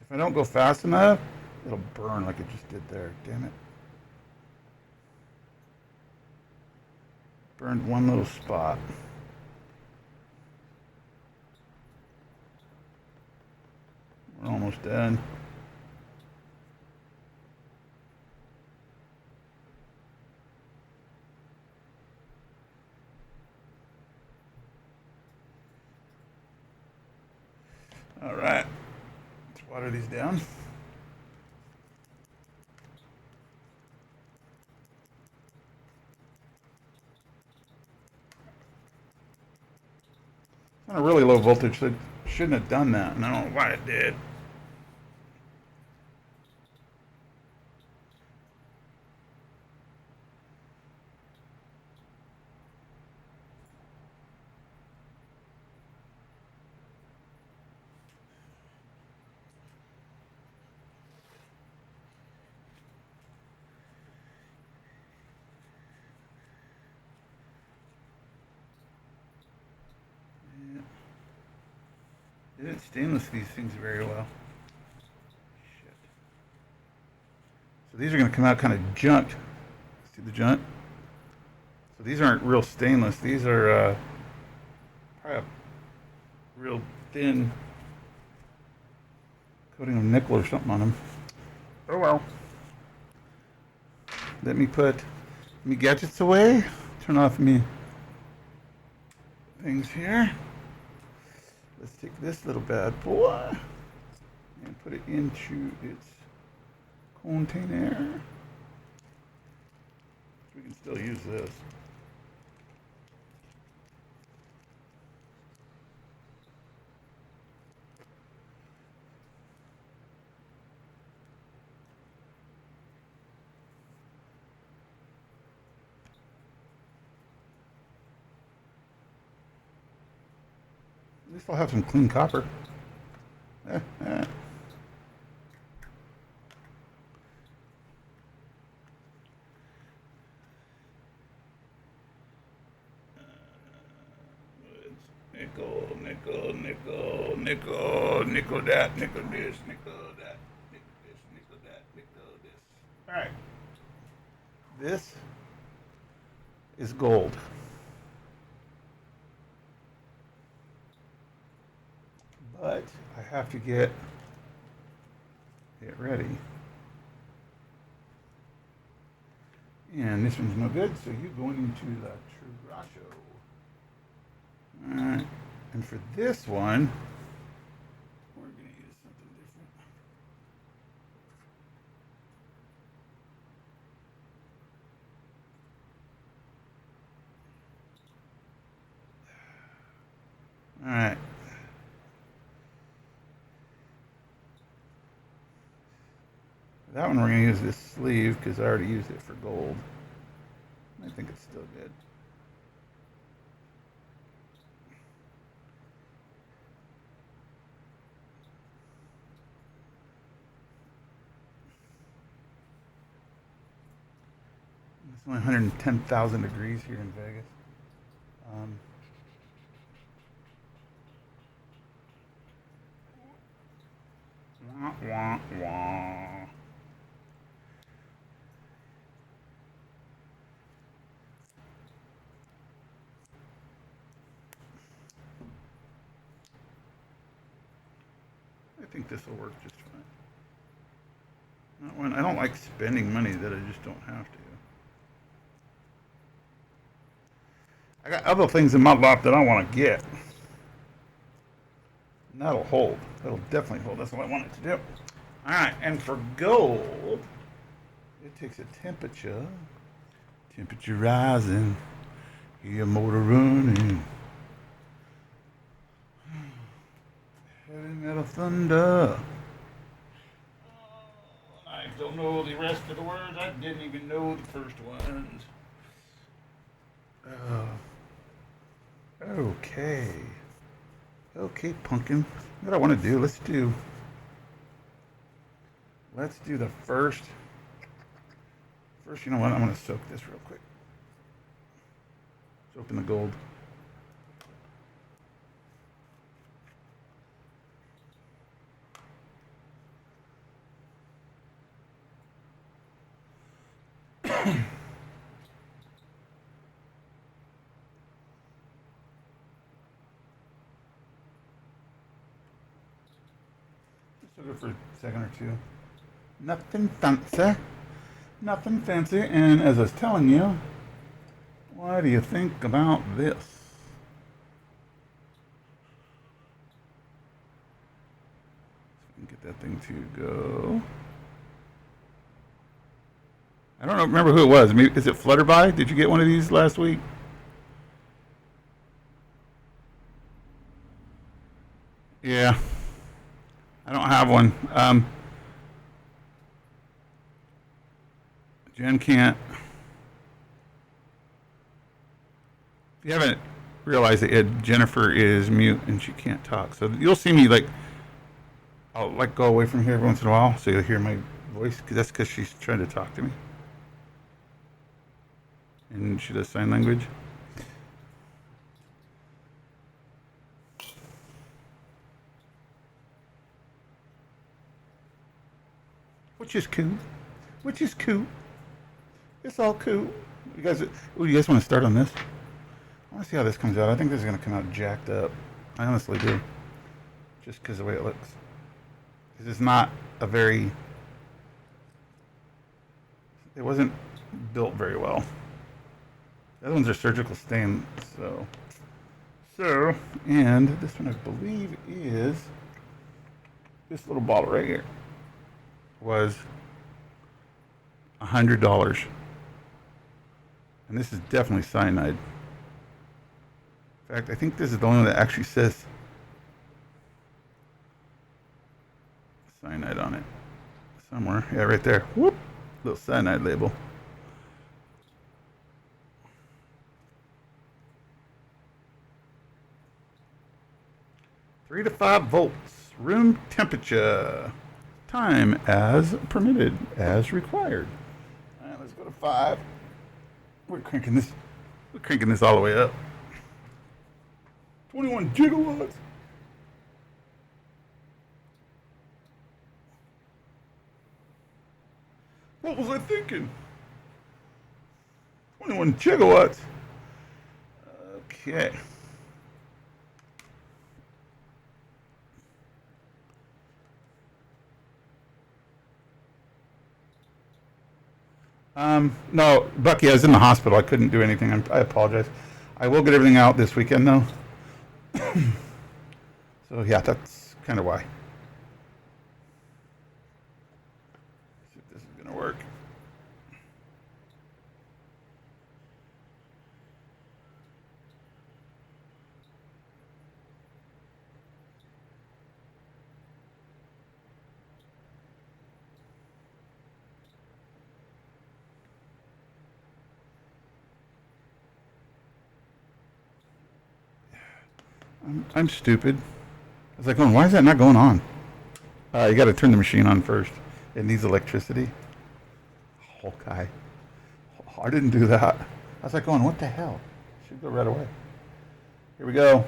If I don't go fast enough, it'll burn like it just did there. Damn it. Burned one little spot. We're almost done. All right. Let's water these down. On a really low voltage, so it shouldn't have done that, and I don't know why it did. They didn't stainless these things very well. Shit. So these are going to come out kind of junked. See the junk? So these aren't real stainless. These are probably a real thin coating of nickel or something on them. Oh well. Let me put me gadgets away. Turn off me things here. Let's take this little bad boy and put it into its container. We can still use this. least I'll have some clean copper. Nickel, nickel, nickel, nickel, nickel that, nickel this, nickel that, nickel this, nickel that, nickel this. All right. This is gold. But I have to get it ready. And this one's no good, so you're going into the Truracho. Alright, and for this one, we're going to use something different. Alright. That one we're going to use this sleeve because I already used it for gold. I think it's still good. It's only 110,000 degrees here in Vegas. Wah, wah, wah. I think this will work just fine. I don't like spending money that I just don't have to. I got other things in my lot that I want to get. And that'll hold. That'll definitely hold. That's what I want it to do. All right, and for gold, it takes a temperature rising, hear motor running, heavy metal thunder. I don't know the rest of the words. I didn't even know the first ones. Okay. Okay, pumpkin. What I want to do, let's do the first, you know what, I'm going to soak this real quick. Let's open the gold. Soak it for a second or two. Nothing fancy. Nothing fancy. And as I was telling you, what do you think about this? Get that thing to go. I don't remember who it was. Maybe, is it Flutterby? Did you get one of these last week? Yeah. I don't have one. Jen can't. If you haven't realized it yet, Jennifer is mute and she can't talk. So you'll see me I'll go away from here every once in a while so you'll hear my voice. That's because she's trying to talk to me. And she does sign language. Which is cool. It's all cool. You guys want to start on this? I want to see how this comes out. I think this is going to come out jacked up. I honestly do. Just because of the way it looks. This is not a very... It wasn't built very well. The other ones are surgical stain, so... And this one I believe is... This little bottle right here was $100. And this is definitely cyanide. In fact, I think this is the only one that actually says cyanide on it. Somewhere. Yeah, right there. Whoop! Little cyanide label. 3 to 5 volts. Room temperature. Time as permitted, as required. All right, let's go to 5. We're cranking this. We're cranking this all the way up. 21 gigawatts. What was I thinking? 21 gigawatts. Okay. No, Bucky, I was in the hospital. I couldn't do anything. I apologize. I will get everything out this weekend, though. So, yeah, that's kind of why. See if this is going to work. I'm stupid. I was like, going, why is that not going on? You got to turn the machine on first. It needs electricity. Okay. I didn't do that. I was like, going, what the hell? Should go right away. Here we go.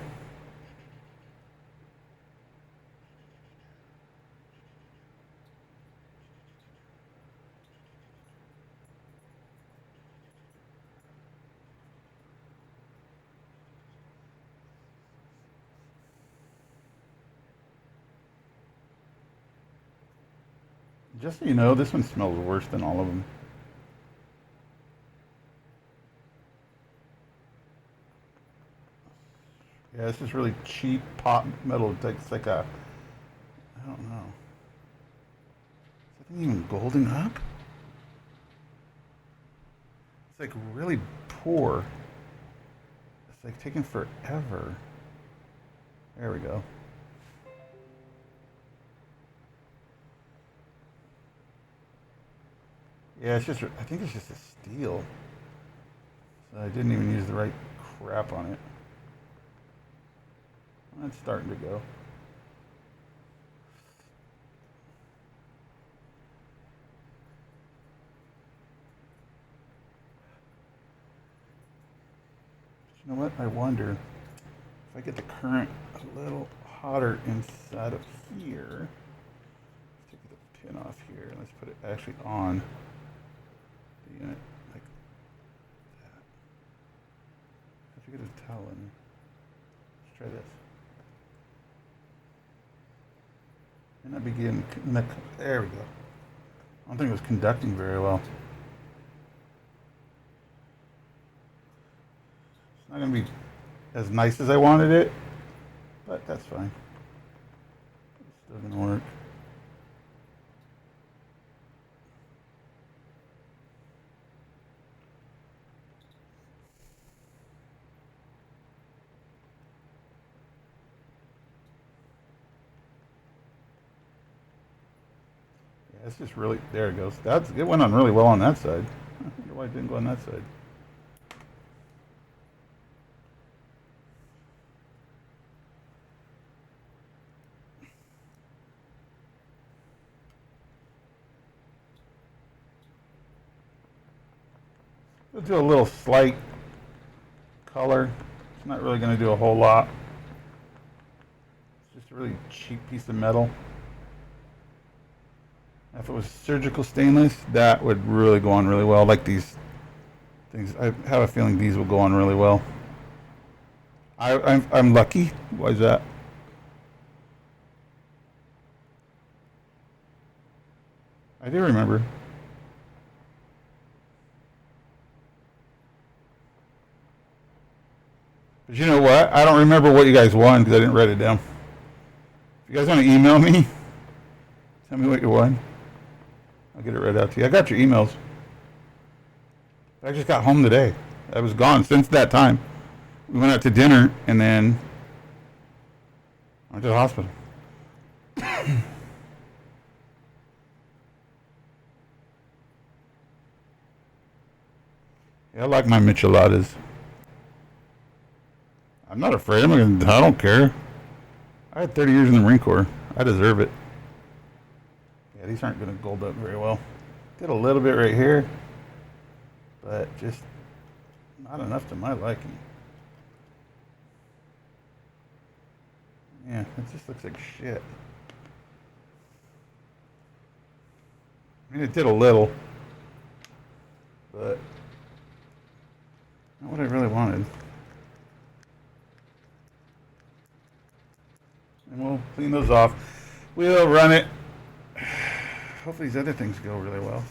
Just so you know, this one smells worse than all of them. Yeah, this is really cheap pot metal. It's like a, I don't know. Is that thing even golding up? It's like really poor. It's like taking forever. There we go. Yeah, it's just, I think it's just a steel. So I didn't even use the right crap on it. That's starting to go. You know what? I wonder if I get the current a little hotter inside of here. Let's take the pin off here and let's put it actually on the unit like that. I have to get a towel in. Let's try this. And I begin. There we go. I don't think it was conducting very well. It's not going to be as nice as I wanted it, but that's fine. It's still going to work. Yeah, it's just really, there it goes. It went on really well on that side. I wonder why it didn't go on that side. We'll do a little slight color. It's not really going to do a whole lot. It's just a really cheap piece of metal. If it was surgical stainless, that would really go on really well. Like these things, I have a feeling these will go on really well. I'm lucky. Why is that? I do remember. But you know what? I don't remember what you guys won because I didn't write it down. If you guys want to email me, tell me what you won. I'll get it right out to you. I got your emails. I just got home today. I was gone since that time. We went out to dinner and then I went to the hospital. Yeah, I like my micheladas. I'm not afraid. I don't care. I had 30 years in the Marine Corps. I deserve it. Yeah, these aren't going to gold up very well. Did a little bit right here, but just not enough to my liking. Yeah, it just looks like shit. I mean, it did a little, but not what I really wanted. And we'll clean those off. We'll run it. Hopefully these other things go really well.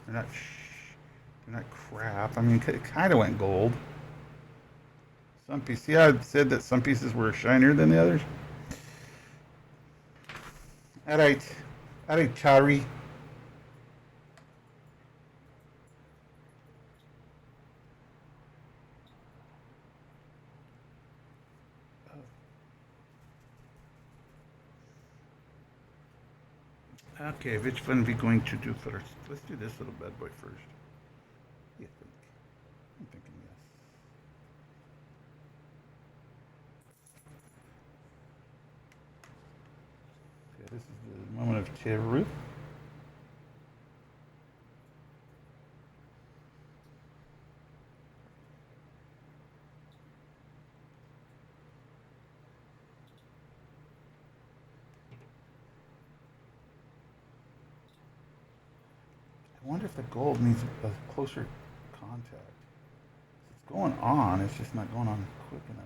They're not crap. I mean, it kind of went gold. Some pieces, see how I said that some pieces were shinier than the others? Alright, Chari. Okay, which one are we going to do first? Let's do this little bad boy first. What do you think? I'm thinking yes. Okay, this is the moment of truth. I wonder if the gold needs a closer contact. It's going on, it's just not going on quick enough.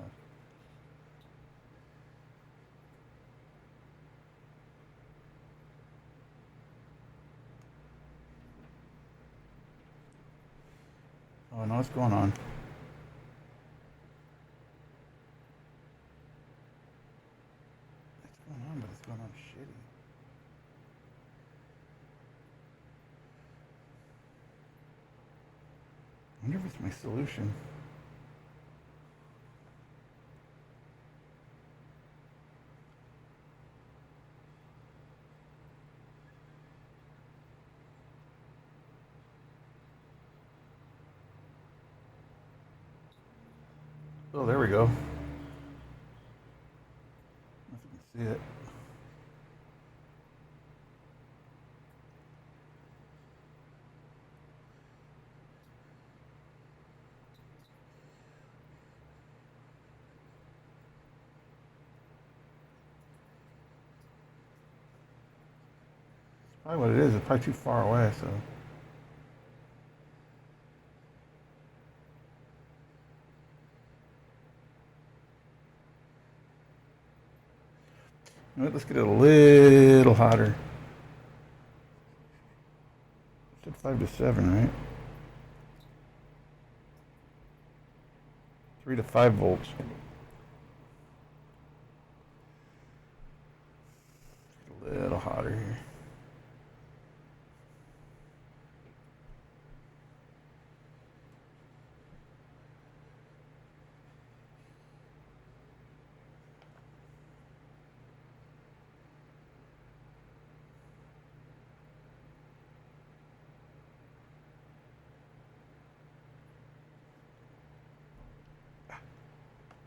Oh, no, it's going on. It's going on, but it's going on shitty. I wonder if it's my solution. Oh, there we go. If you can see it. Probably what it is. It's probably too far away, so. You know what, let's get it a little hotter. I said 5 to 7, right? 3 to 5 volts. Get a little hotter here.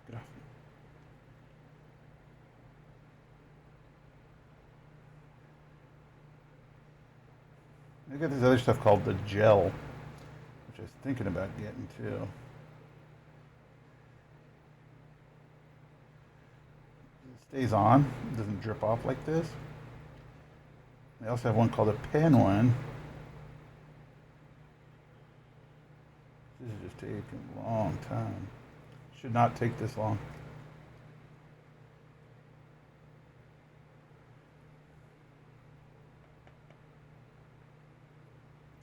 Get off. I got this other stuff called the gel, which I was thinking about getting too. It stays on, it doesn't drip off like this. They also have one called a pen one. This is just taking a long time. Should not take this long.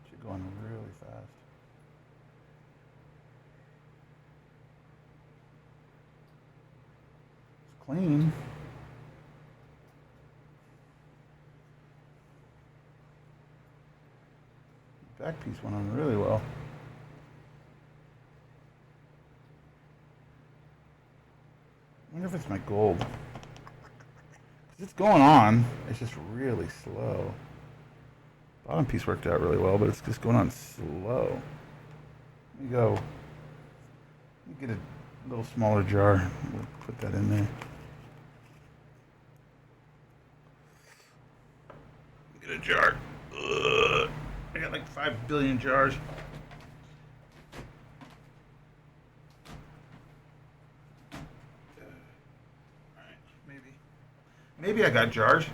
Should go on really fast. It's clean. The back piece went on really well. I wonder if it's my gold. 'Cause it's going on, it's just really slow. Bottom piece worked out really well, but it's just going on slow. Let me go. Let me get a little smaller jar. We'll put that in there. get a jar. I got like 5 billion jars. Maybe. Maybe I got jars.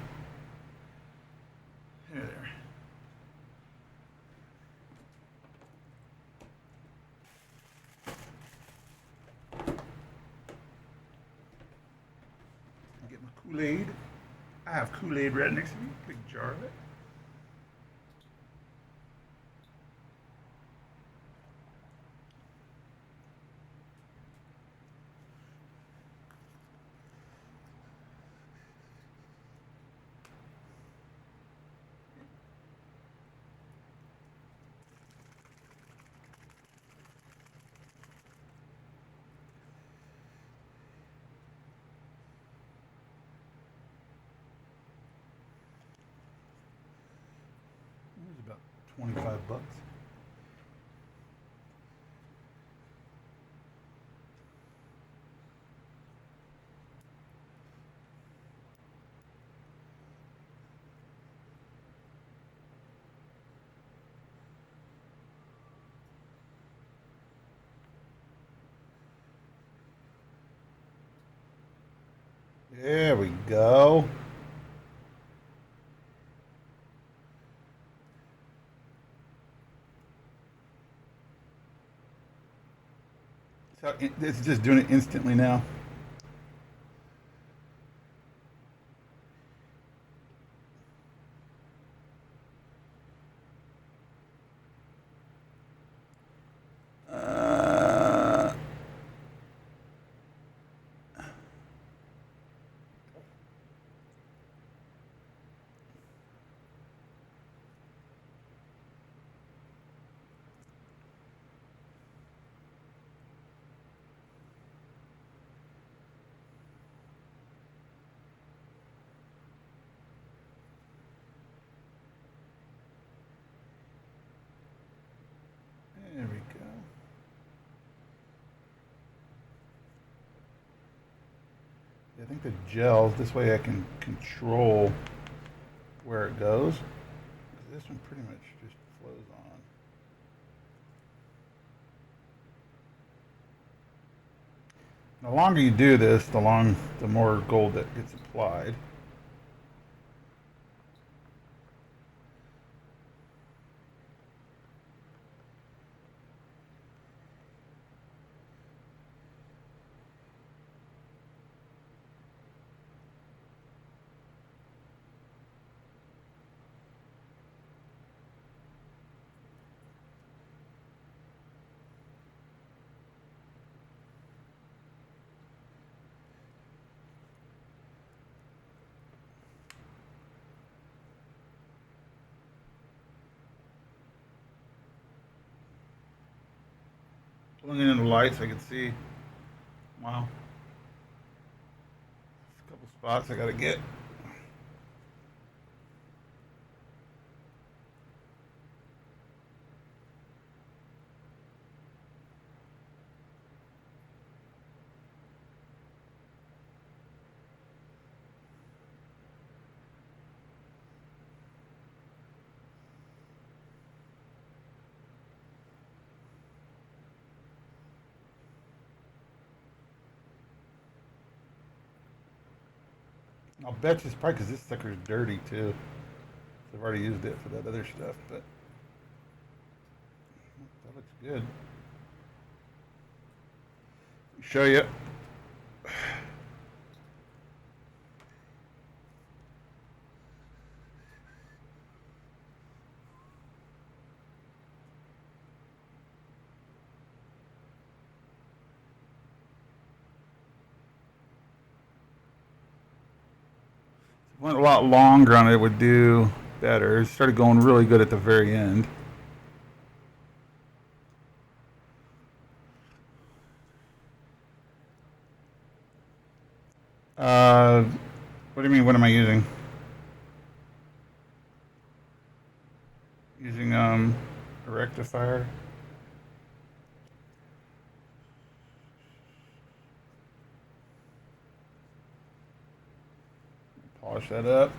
There. I get my Kool-Aid. I have Kool-Aid right next to me. Big jar of it. It was about 25 bucks. There we go. So it's just doing it instantly now. Uh, there we go. I think the gels, this way I can control where it goes. This one pretty much just flows on. The longer you do this, the more gold that gets applied. Pulling in the lights, I can see. Wow. A couple spots I gotta get. I'll bet you it's probably because this sucker's dirty too. So I've already used it for that other stuff, but that looks good. Show you. If it went a lot longer on it, it would do better. It started going really good at the very end. What do you mean? What am I using? Using a rectifier. Polish that up.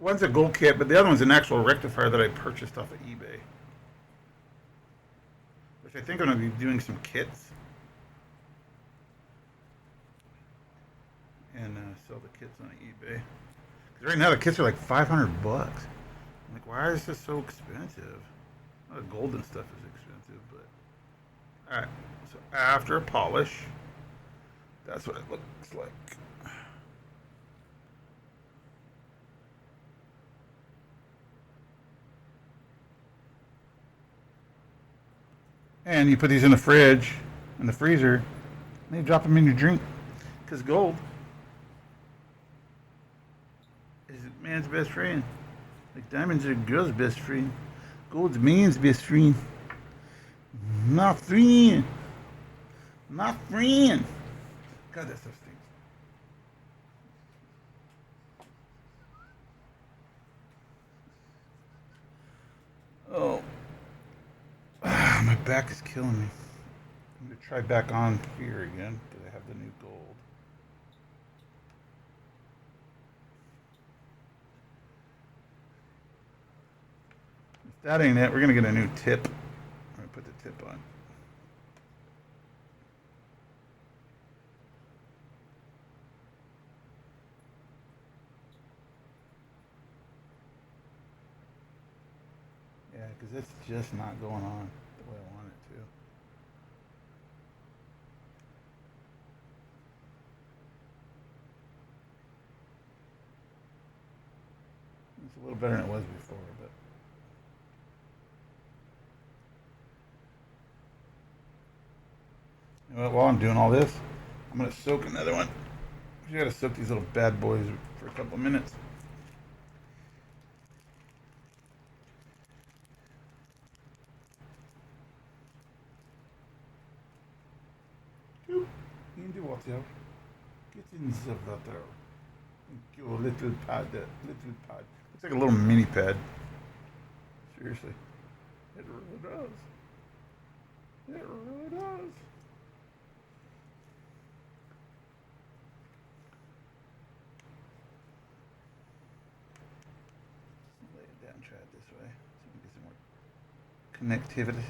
One's a gold kit, but the other one's an actual rectifier that I purchased off of eBay. Which I think I'm going to be doing some kits. And sell the kits on eBay. Because right now the kits are like $500. I'm like, why is this so expensive? The gold and stuff is expensive, but... Alright, so after a polish, that's what it looks like. And you put these in the fridge, in the freezer, and you drop them in your drink. Because gold is man's best friend. Like diamonds are girl's best friend. Gold's man's best friend. My friend. My friend. God, that stuff stinks. Oh. My back is killing me. I'm going to try back on here again because I have the new gold. If that ain't it, we're going to get a new tip. I'm going to put the tip on. Yeah, because it's just not going on the way I want it to. It's a little better than it was before, but... You know what, while I'm doing all this, I'm going to soak another one. You got to soak these little bad boys for a couple of minutes. Hindi water. Get in the water. Your little pad. Little pad. Looks like a little mini pad. Seriously. It really does. It really does. Lay it down, try it this way. So we can get some more connectivity.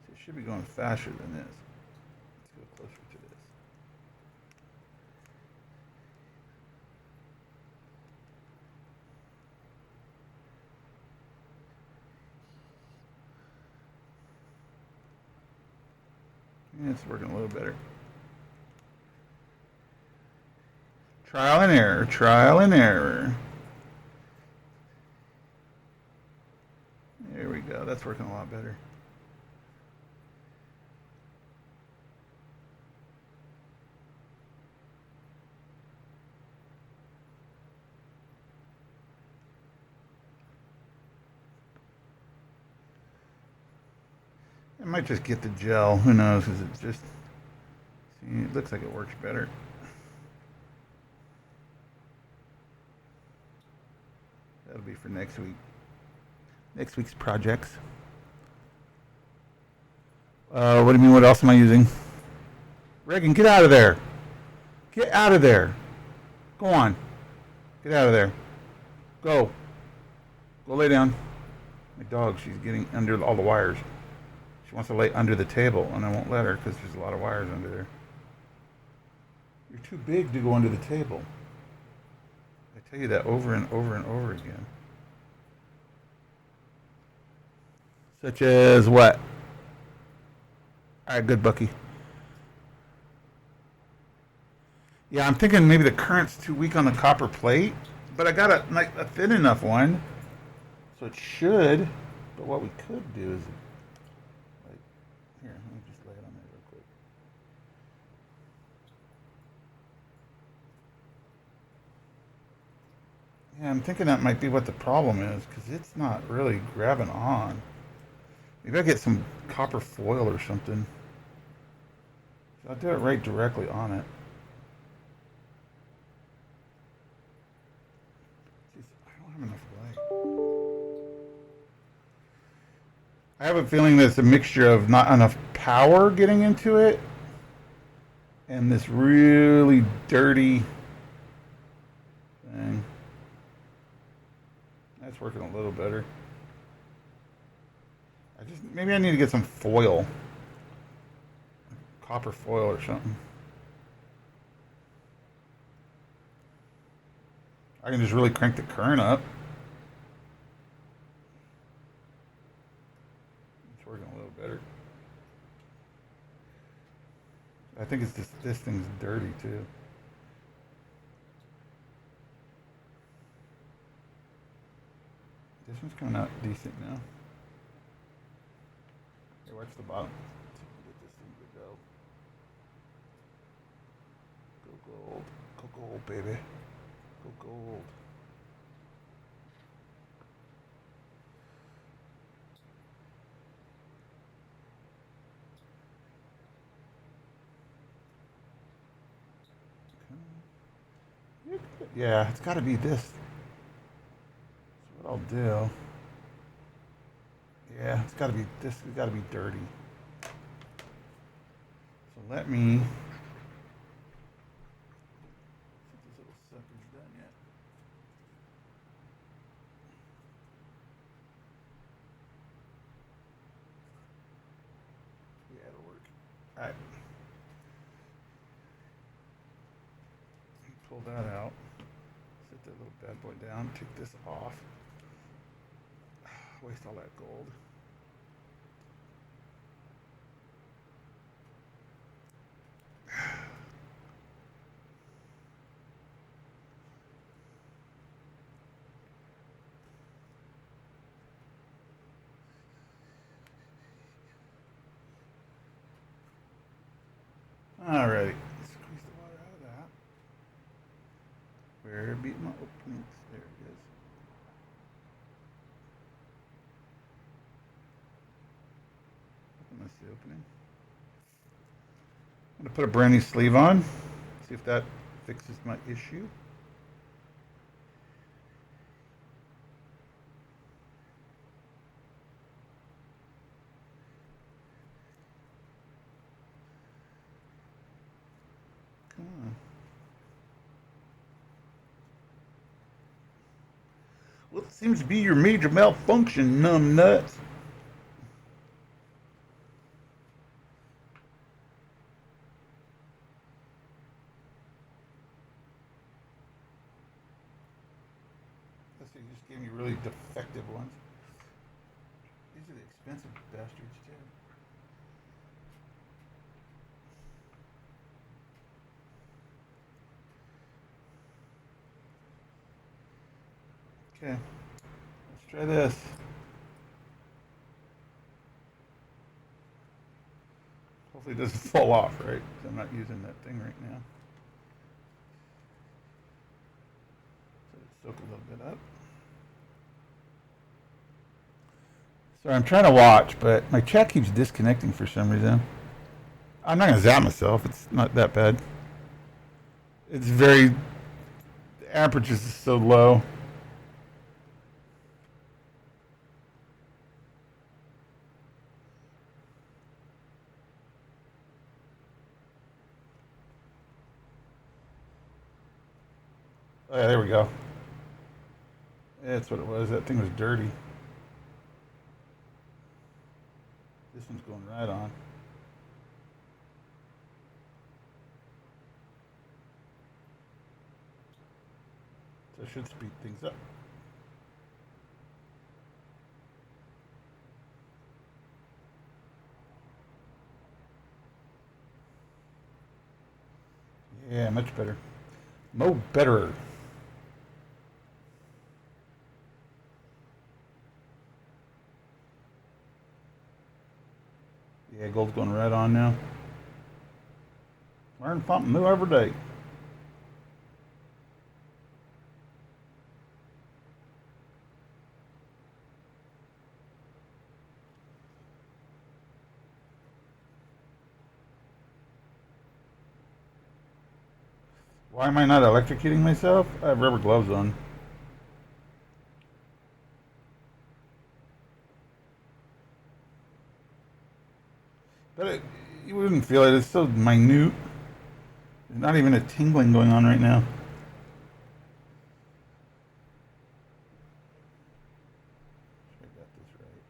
So it should be going faster than this. Let's go closer to this. Yeah, it's working a little better. Trial and error, trial and error. There we go. That's working a lot better. I might just get the gel. Who knows? Because it's just... See, it looks like it works better. That'll be for next week. Next week's projects. What do you mean? What else am I using? Reagan, get out of there. Get out of there. Go on. Get out of there. Go. Go lay down. My dog, she's getting under all the wires. She wants to lay under the table, and I won't let her because there's a lot of wires under there. You're too big to go under the table. I tell you that over and over and over again. Such as what? All right, good, Bucky. Yeah, I'm thinking maybe the current's too weak on the copper plate, but I got a thin enough one, so it should. But what we could do is, like, here, let me just lay it on there real quick. Yeah, I'm thinking that might be what the problem is, because it's not really grabbing on. Maybe I'll get some copper foil or something. I'll do it right directly on it. Jeez, I don't have enough light. I have a feeling that it's a mixture of not enough power getting into it and this really dirty thing. That's working a little better. Maybe I need to get some foil, copper foil or something. I can just really crank the current up. It's working a little better. I think it's just this thing's dirty too. This one's coming out decent now. Hey, watch the bottom. Let's see if we get this thing to go. Go gold. Go gold, baby. Go gold. Yeah, it's got to be this. That's what I'll do. Yeah, it's got to be this. It's got to be dirty. So let me. See if this little sucker's done yet. Yeah, it'll work. All right. Pull that out. Set that little bad boy down. Take this off. Waste all that gold. Alrighty. Squeeze the water out of that. Where be my openings? There it is. That's the opening. I'm going to put a brand new sleeve on. See if that fixes my issue. Come on. What seems to be your major malfunction, numb nuts? Guess they just gave me really defective ones. These are the expensive bastards too. Okay, let's try this. Hopefully it doesn't fall off, right? 'Cause I'm not using that thing right now. So soak a little bit up. Sorry, I'm trying to watch, but my chat keeps disconnecting for some reason. I'm not gonna zap myself. It's not that bad. It's very the amperage is so low. Oh yeah, there we go. That's what it was. That thing was dirty. This one's going right on. So it should speed things up. Yeah, much better. Mo better. Yeah, gold's going right on now. Learn something new every day. Why am I not electrocuting myself? I have rubber gloves on. But you wouldn't feel it. It's so minute. There's not even a tingling going on right now. I got this right.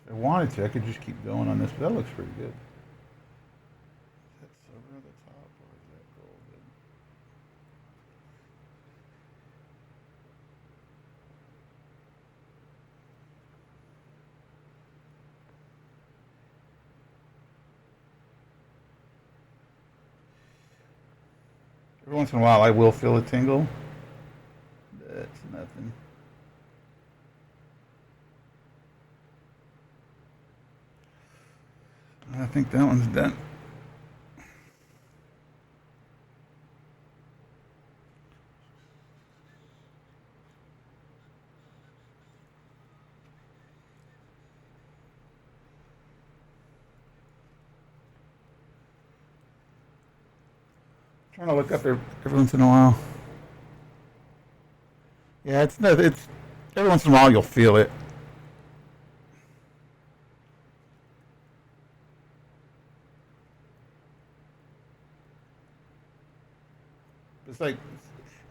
If I wanted to, I could just keep going on this, but that looks pretty good. Is that silver at the top or is that golden? Every once in a while, I will feel a tingle. That's nothing. I think that one's done. Trying to look up every once in a while. Yeah, it's not. It's every once in a while you'll feel it. It's like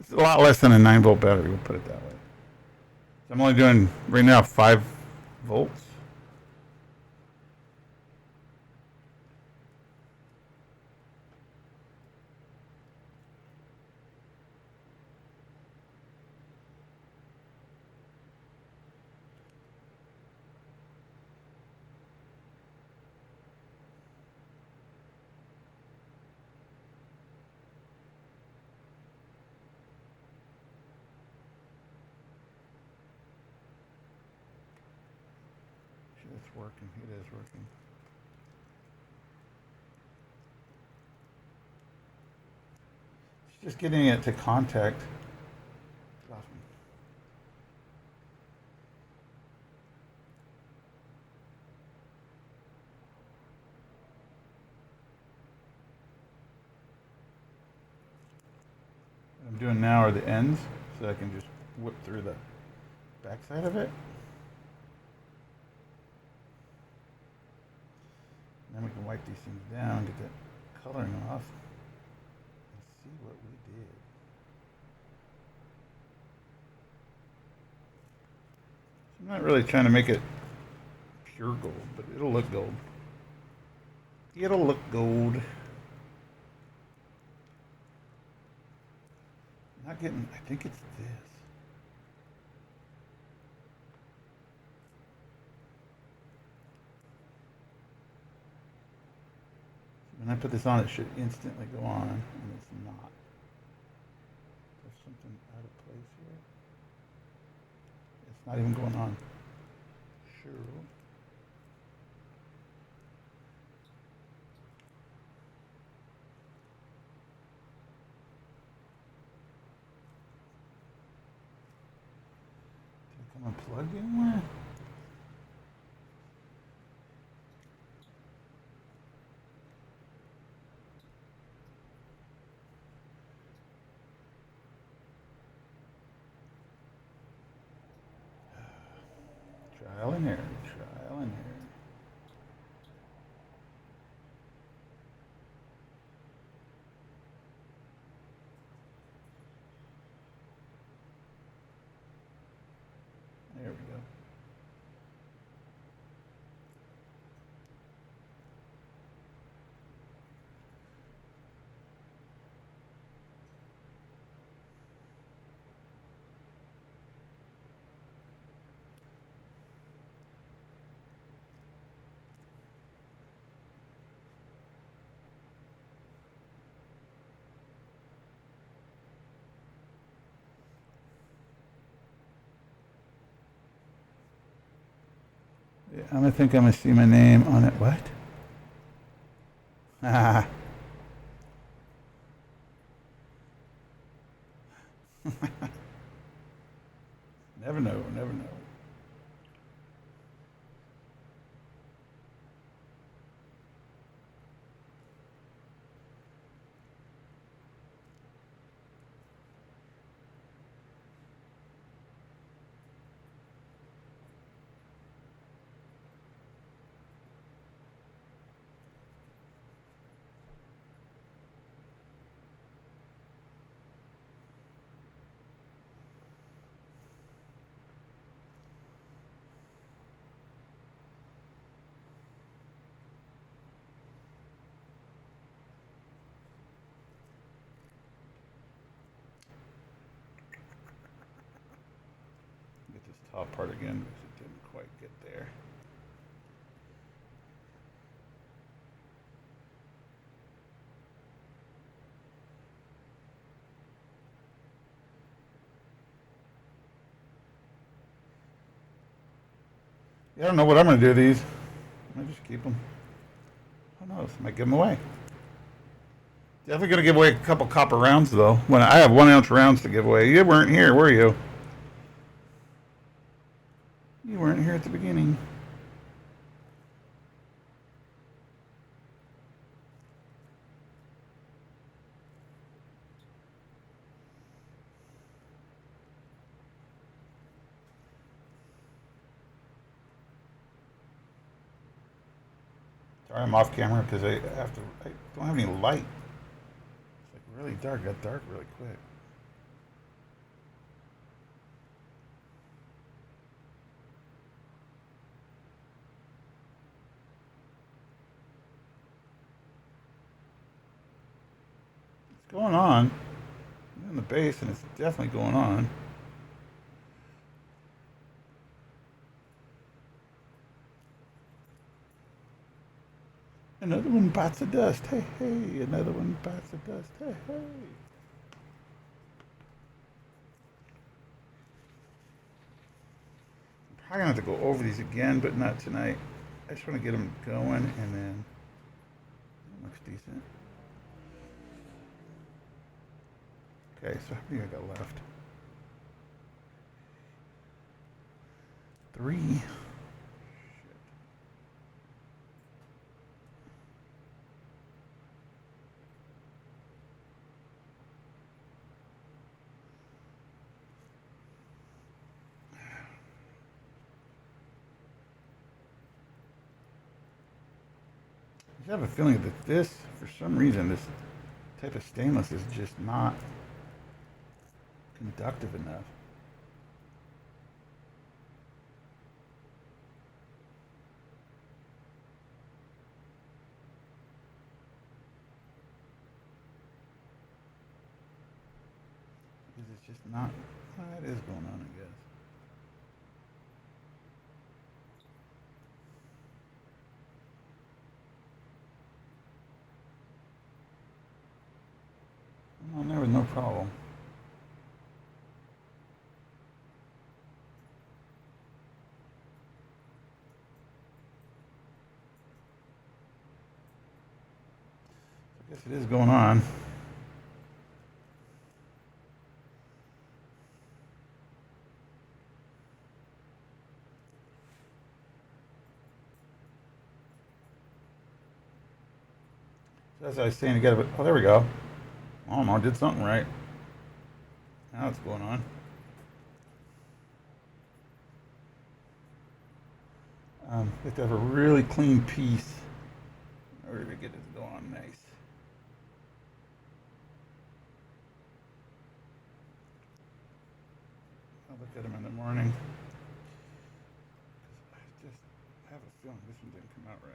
it's a lot less than a 9 volt battery. We'll put it that way. So I'm only doing right now 5 volts. It's working. It is working. It's just getting it to contact. What I'm doing now are the ends, so I can just whip through the backside of it. Then we can wipe these things down, get that coloring off, and see what we did. So I'm not really trying to make it pure gold, but it'll look gold. It'll look gold. I'm not getting, I think it's this. When I put this on, it should instantly go on, and it's not. There's something out of place here. It's not even going on. Sure. Did it come unplugged anywhere? Trial and error, trial and error. There we go. Yeah, I think I'm gonna see my name on it. What? Ah. Never know, never know. fall apart again because it didn't quite get there. Yeah, I don't know what I'm going to do with these. I might just keep them. Who knows? I might give them away. Definitely going to give away a couple copper rounds, though. When I have 1 ounce rounds to give away. You weren't here, were you? You weren't here at the beginning. Sorry, I'm off camera because I don't have any light. It's like really dark. It got dark really quick. It's going on. I'm in the base, and it's definitely going on. Another one bites the dust. Hey, hey. Another one bites the dust. Hey, hey. I'm probably going to have to go over these again, but not tonight. I just want to get them going, and then it looks decent. Okay, so how many I got left? 3. I have a feeling that this, for some reason, this type of stainless is just not conductive enough. Because it's just not. Well, it is going on, I guess. Well, there was no problem. I guess it is going on. So as I was saying, you got to. Oh, there we go. I don't know. I did something right. Now it's going on. You have to have a really clean piece in order to get it to go on nice. I'll look at them in the morning. I just have a feeling this one didn't come out right.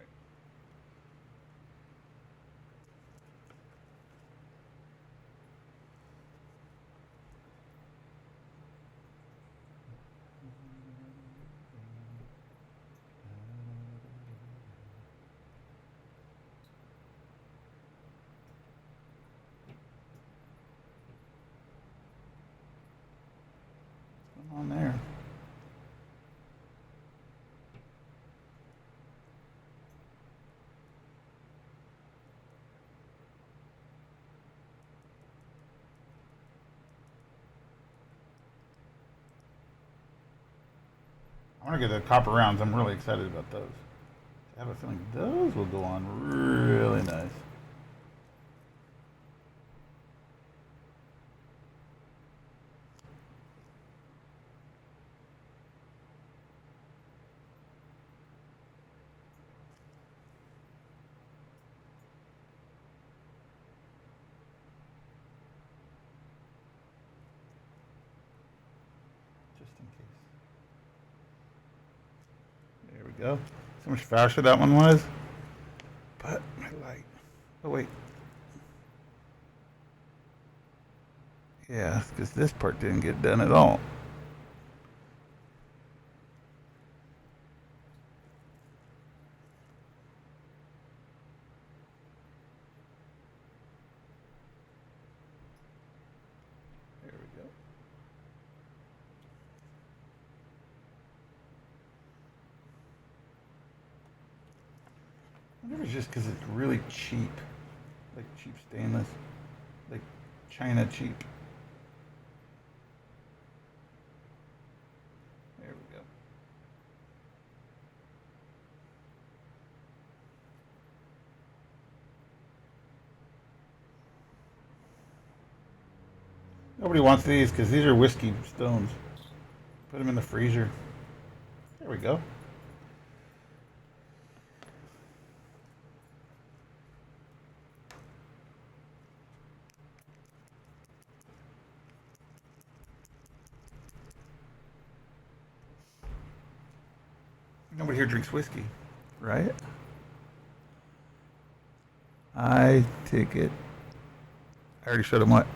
What's going on there? I want to get the copper rounds. I'm really excited about those. I have a feeling those will go on really nice. Just in case. There we go. So much faster that one was. But my light. Oh, wait. Yeah, because this part didn't get done at all. There we go. I wonder if it's just because it's really cheap. Like cheap stainless. Like China cheap. There we go. Nobody wants these because these are whiskey stones. Put them in the freezer. There we go. Nobody here drinks whiskey, right? I take it. I already showed him what.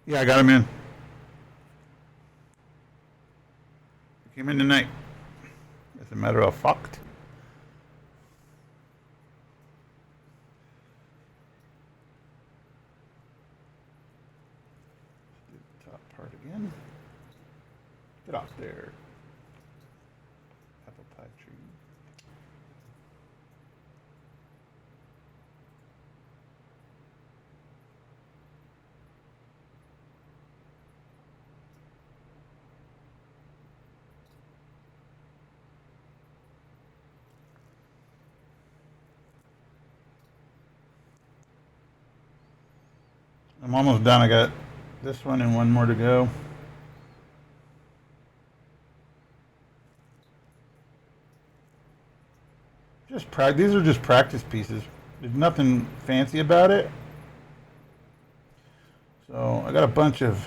Yeah, I got him in. He came in tonight. As a matter of fact. Do the top part again. Get off there. Apple pie tree. I'm almost done. I got this one and one more to go. These are just practice pieces. There's nothing fancy about it. So I got a bunch of,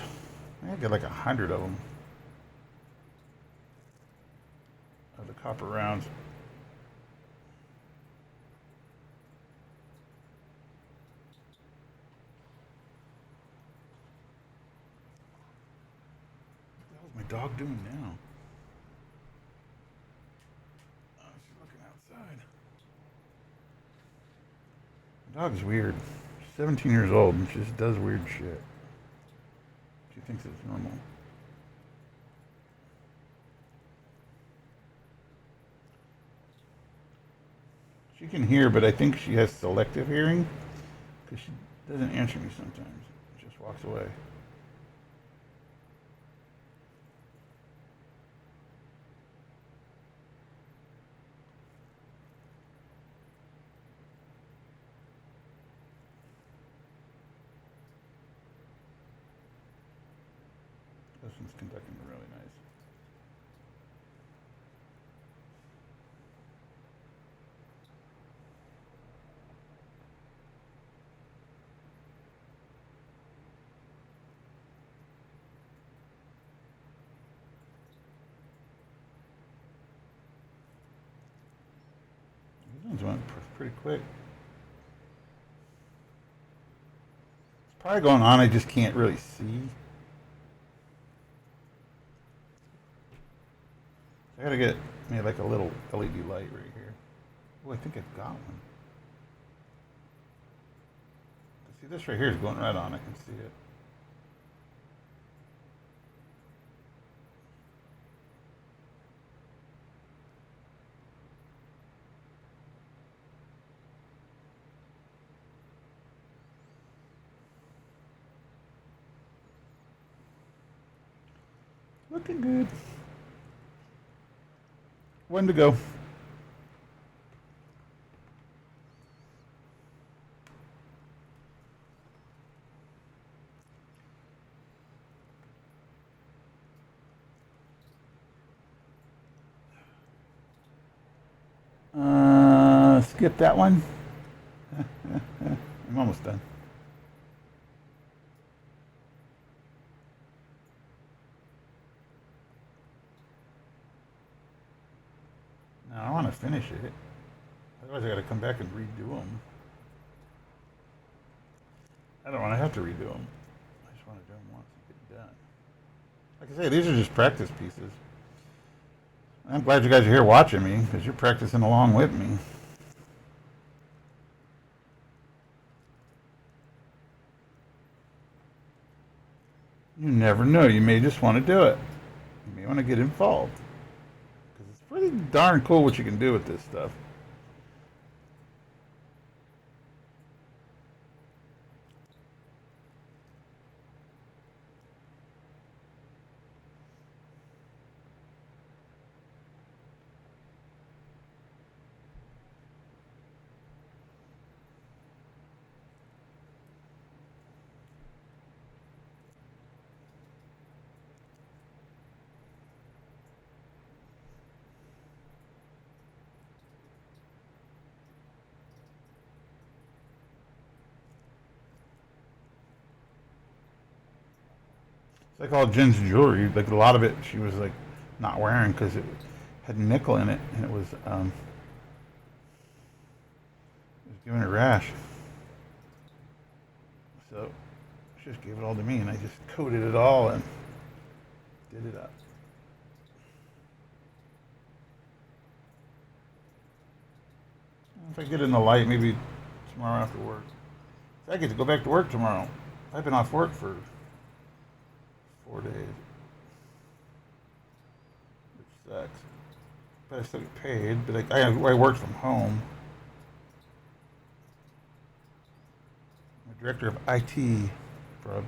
I got like 100 of them. Of the copper rounds. What the hell is my dog doing now? Oh, she's looking outside. The dog's weird. She's 17 years old and she just does weird shit. She thinks it's normal. She can hear, but I think she has selective hearing because she doesn't answer me sometimes. She just walks away. This one's conducting really nice. These ones went pretty quick. It's probably going on. I just can't really see. I gotta get maybe like a little LED light right here. Oh, I think I've got one. See, this right here is going right on. I can see it. Looking good. One to go. Skip that one. I'm almost done. Now I want to finish it. Otherwise, I got to come back and redo them. I don't want to have to redo them. I just want to do them once and get done. Like I say, these are just practice pieces. I'm glad you guys are here watching me because you're practicing along with me. You never know. You may just want to do it. You may want to get involved because it's pretty darn cool what you can do with this stuff. It's like all Jen's jewelry. Like a lot of it, she was like not wearing because it had nickel in it, and it was giving her a rash. So she just gave it all to me, and I just coated it all and did it up. If I get in the light, maybe tomorrow after work. I get to go back to work tomorrow. I've been off work for 4 days, which sucks. But I still get paid. But I work from home. I'm a director of IT for a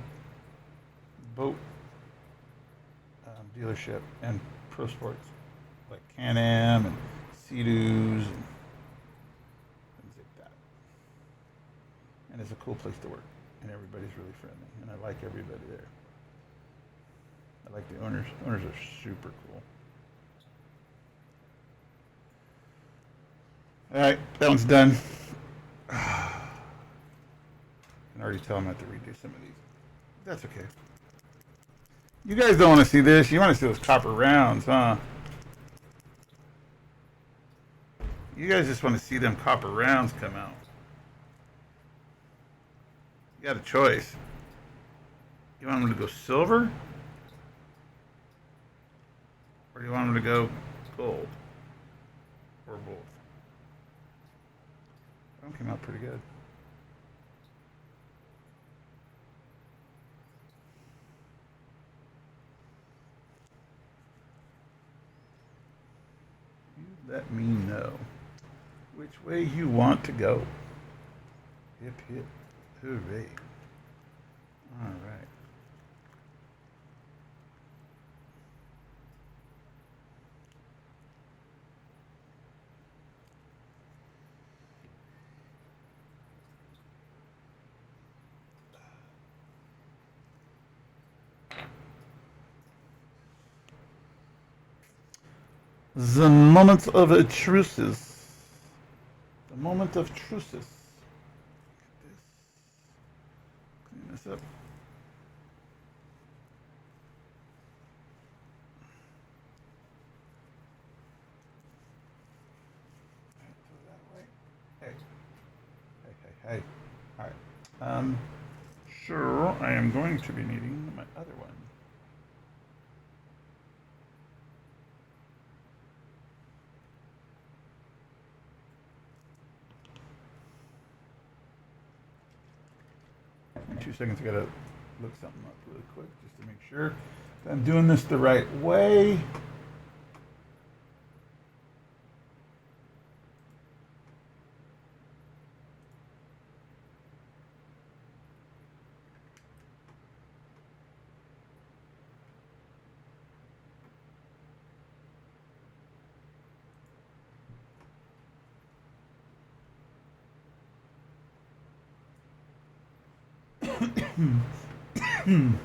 boat dealership and pro sports like Can-Am and Sea-Doos and things like that. And it's a cool place to work, and everybody's really friendly, and I like everybody there. I like the owners. Owners are super cool. All right, that one's done. I can already tell I'm going to have to redo some of these. That's okay. You guys don't want to see this. You want to see those copper rounds, huh? You guys just want to see them copper rounds come out. You got a choice. You want them to go silver? Or do you want them to go gold? Or both? That one came out pretty good. You let me know which way you want to go. Hip, hip, hooray. All right. The moment of truces. The moment of truces. Clean this up. Hey, hey, hey. All right. Sure, I am going to be needing my other one. In 2 seconds, I gotta look something up really quick just to make sure that I'm doing this the right way.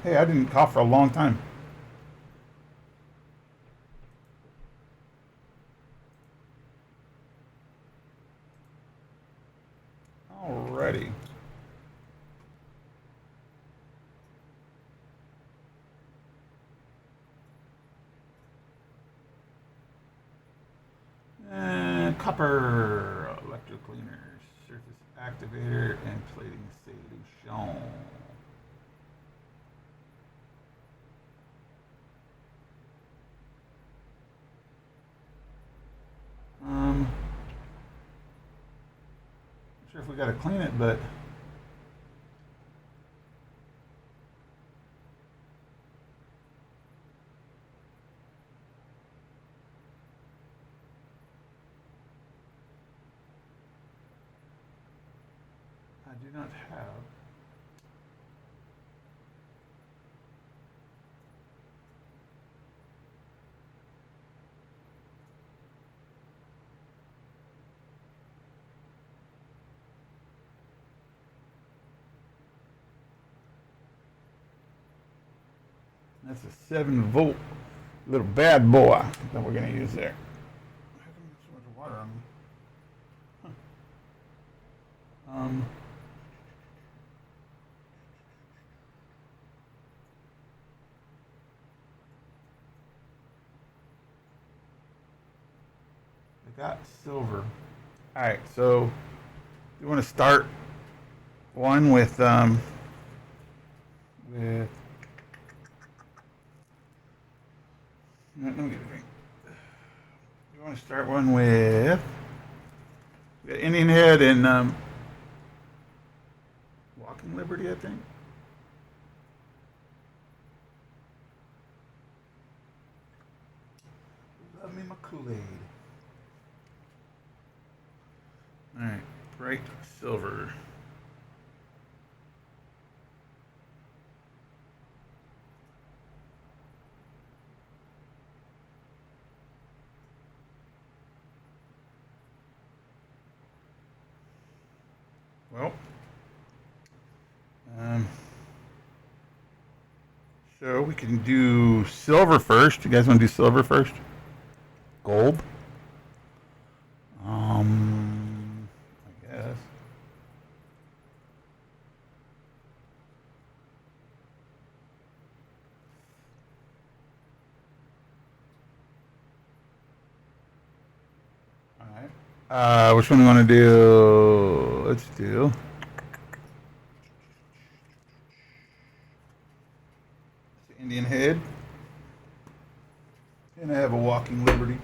Hey, I didn't cough for a long time. Alrighty. Copper electrocleaner, surface activator, and plating solution. Not sure if we gotta clean it, but do not have. That's a 7-volt little bad boy that we're going to use there. How come there's so much water on me? Huh. I got silver. All right, so you want to start one with let me get a drink. You want to start one with Indian Head and Walking Liberty, I think. Love me my Kool-Aid. All right, bright silver. Well, so we can do silver first. You guys want to do silver first? Gold? I guess. All right. Which one do you want to do? Let's do Indian Head. And I have a Walking Liberty.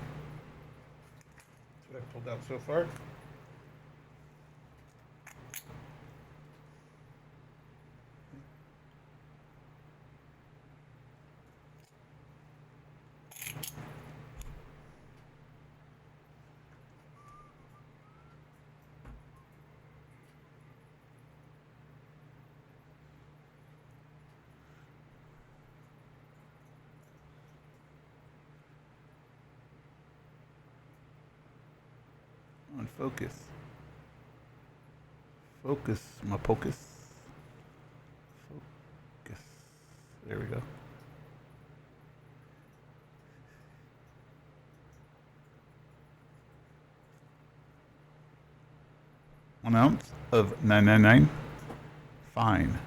That's what I've pulled out so far. On focus. Focus, my pocus. Focus. There we go. One ounce of 999. Fine.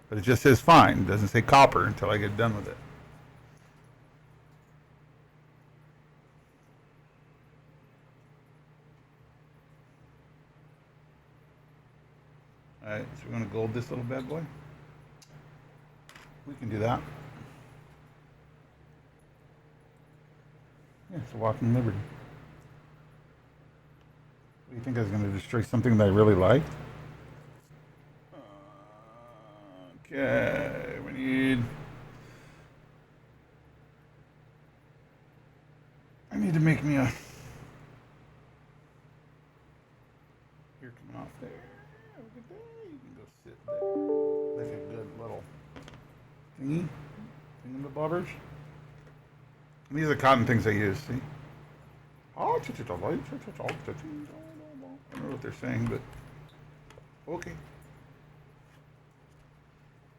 But it just says fine. It doesn't say copper until I get done with it. Alright, so we're going to gold this little bad boy. We can do that. Yeah, it's a Walking Liberty. What do you think I was going to destroy something that I really like? Okay, we need... I need to make me a... Here, coming off there. Look at that. You can go sit there. Like a good little thingy. Thingamabobbers. And these are cotton things I use, see? I don't know what they're saying, but... Okay.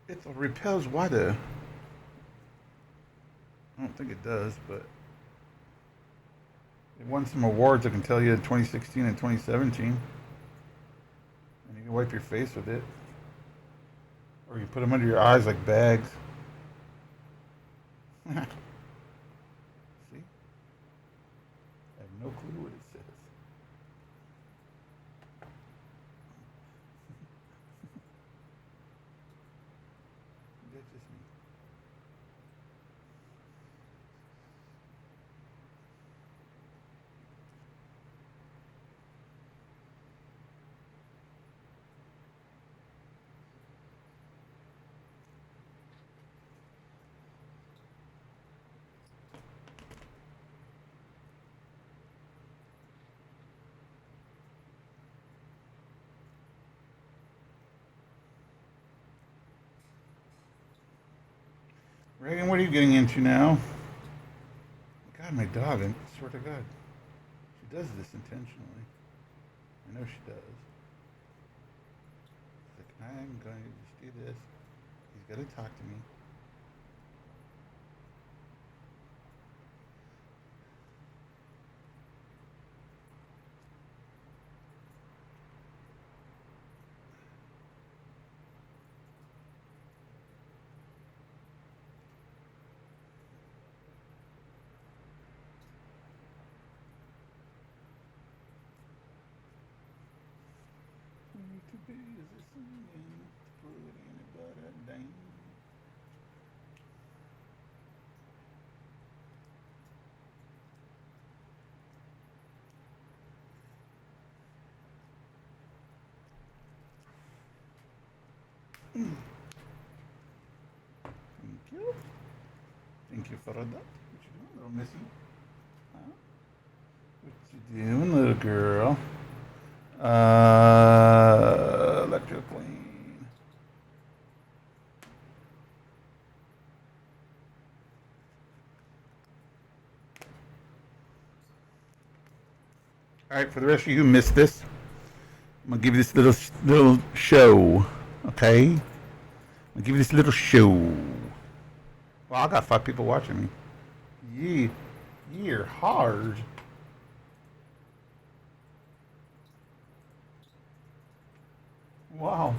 It repels water. I don't think it does, but... It won some awards, I can tell you, in 2016 and 2017. And you can wipe your face with it. Or you put them under your eyes like bags. See? I have no clue what it says. That's just me. Reagan, what are you getting into now? God, my dog, I swear to God. She does this intentionally. I know she does. She's like, I'm going to just do this. He's got to talk to me. To be is a singing, put anybody down. Thank you. Thank you for that. What you doing, little missy? Huh? What you doing, little girl? Electro clean. All right, for the rest of you who missed this, I'm gonna give you this little show. Okay, I'm gonna give you this little show. Well, I got 5 people watching me. You're hard. Wow.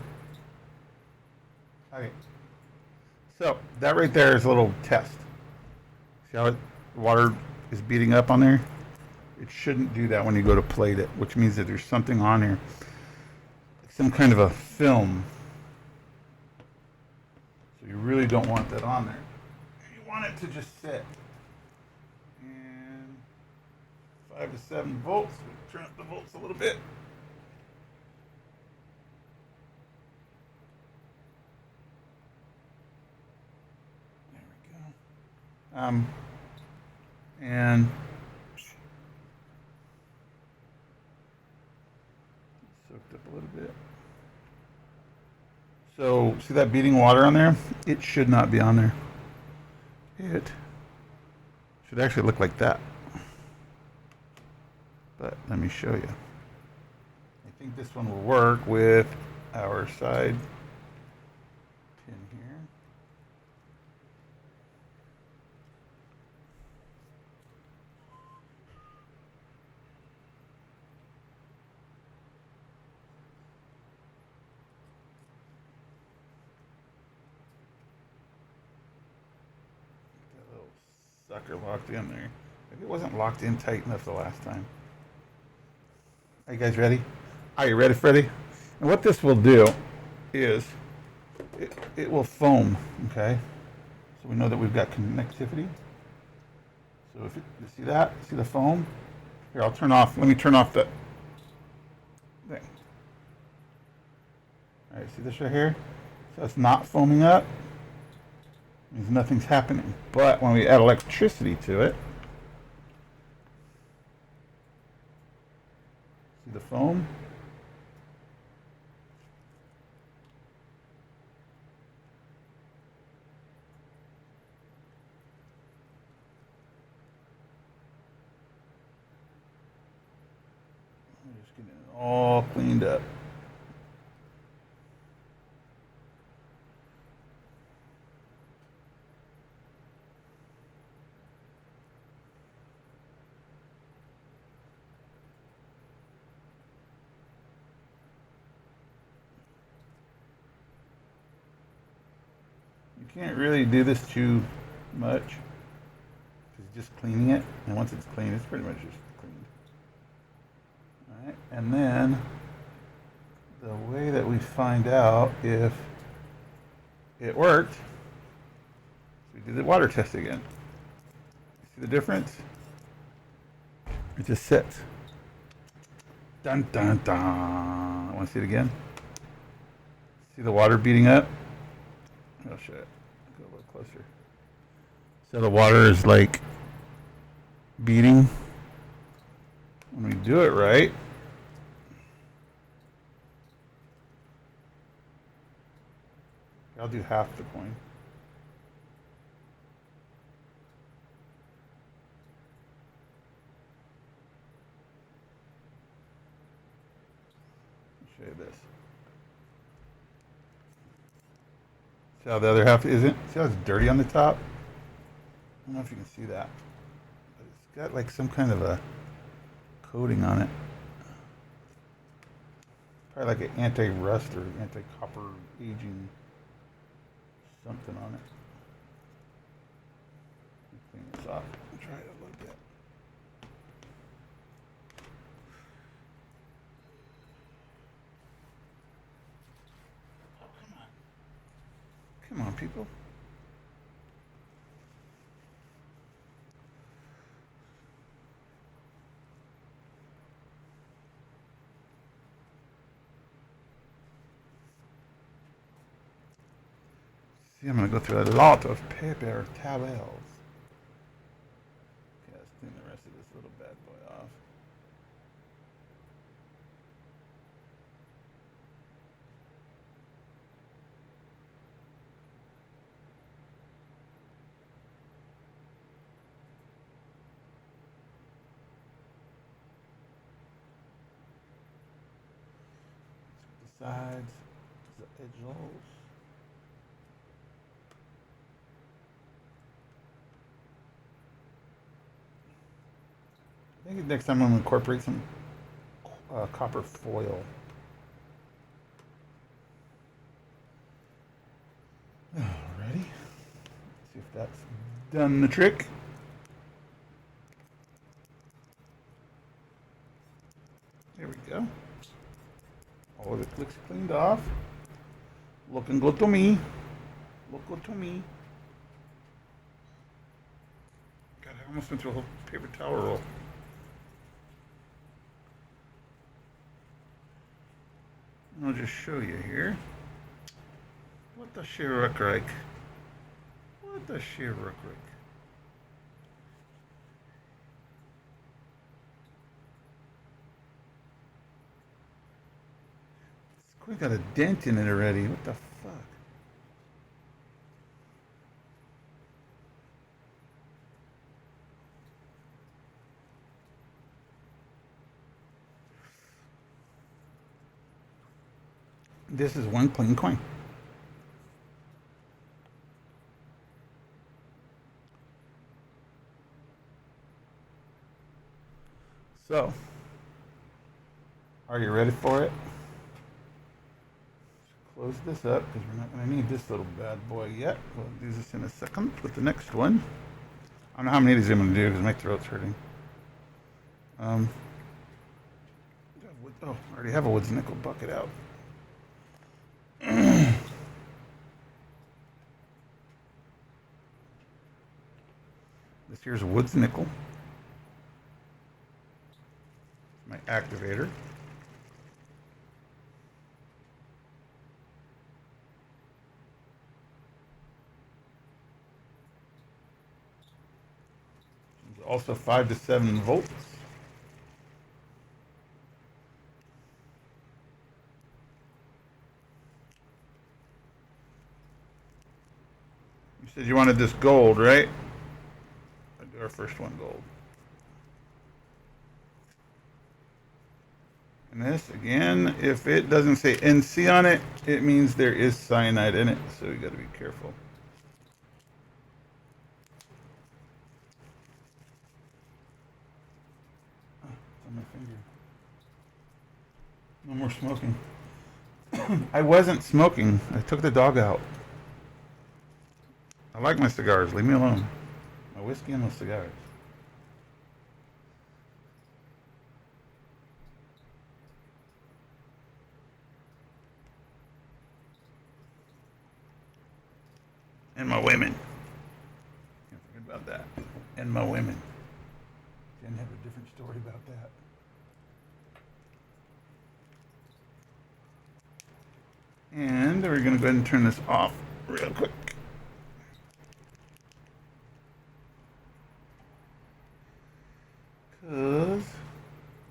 Okay. So that right there is a little test. See how the water is beating up on there? It shouldn't do that when you go to plate it, which means that there's something on here, some kind of a film. So you really don't want that on there. You want it to just sit. And 5 to 7 volts. We turn up the volts a little bit. There we go. And soaked up a little bit. So see that beating water on there? It should not be on there. It should actually look like that. But let me show you. I think this one will work with our side pin here. That little sucker locked in there. Maybe it wasn't locked in tight enough the last time. Are you guys ready? Are you ready, Freddie? And what this will do is it will foam, okay? So we know that we've got connectivity. So if you see that, see the foam? Here, I'll turn off, let me turn off the thing. All right, see this right here? So it's not foaming up. It means nothing's happening. But when we add electricity to it, see the foam? I'm just getting it all cleaned up. You can't really do this too much. It's just cleaning it, and once it's clean, it's pretty much just cleaned. All right, and then the way that we find out if it worked, we do the water test again. See the difference? It just sits. Dun dun dun. Want to see it again? See the water beating up? Oh shit. Go a little closer. So the water is like beating. When we do it right, I'll do half the coin. Show you this. See how the other half isn't? See how it's dirty on the top? I don't know if you can see that. But it's got like some kind of a coating on it. Probably like an anti-rust or anti-copper aging something on it. Clean this off. Try it a little bit. Oh, come on. Come on, people. See, I'm going to go through a lot of paper towels. Okay, let's clean the rest of this little bad boy off. The sides, the edge holes. I think next time I'm going to incorporate some copper foil. Alrighty. See if that's done the trick. There we go. All of it looks cleaned off. Looking good to me. Look good to me. God, I almost went through a whole paper towel roll. I'll just show you here. What does she look like? What does she look like? We got a dent in it already. What the fuck? This is one clean coin. So, are you ready for it? Close this up because we're not going to need this little bad boy yet. We'll do this in a second with the next one. I don't know how many of these I'm going to do because my throat's hurting. Oh, I already have a woods nickel bucket out. This here's woods nickel. My activator. Also 5 to 7 volts. You said you wanted this gold, right? I'll do our first one gold. And this, again, if it doesn't say NC on it, it means there is cyanide in it, so you got to be careful. Oh, it's on my finger. No more smoking. I wasn't smoking. I took the dog out. I like my cigars. Leave me alone. My whiskey and my cigars. And my women. Can't forget about that. And my women. Jen have a different story about that. And we're going to go ahead and turn this off real quick. Because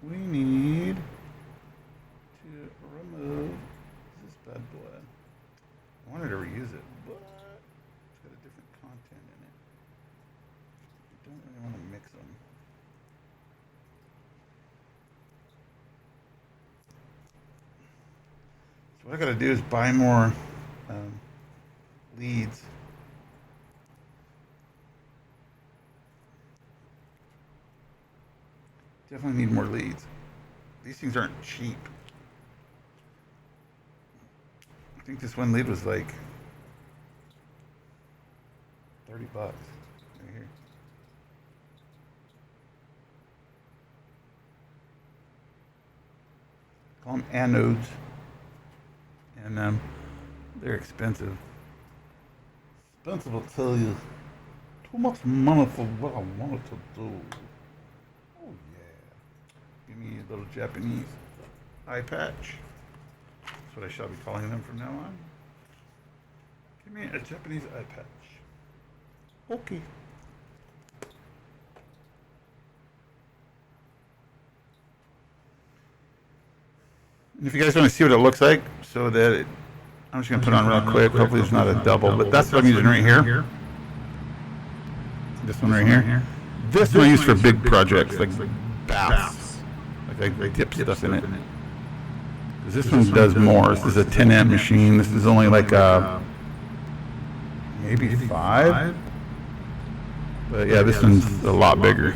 we need to remove this bad boy. I wanted to reuse it, but it's got a different content in it. I don't really want to mix them. So what I got to do is buy more leads. Definitely need more leads. These things aren't cheap. I think this one lead was like $30 right here. Call them anodes, and they're expensive. Expensive, I'll tell you. Too much money for what I wanted to do. Oh yeah. Give me a little Japanese eye patch. That's what I shall be calling them from now on. Give me a Japanese eye patch. Okay. And if you guys want to see what it looks like, so that I'm just going to put it on real quick. Hopefully it's not a double, but that's what I'm using right here. This one right here. This one I use for big projects, like baths. Like I dip stuff in it. This one does more. This is a 10 amp machine. This is only like maybe 5. But yeah, this one's a lot bigger.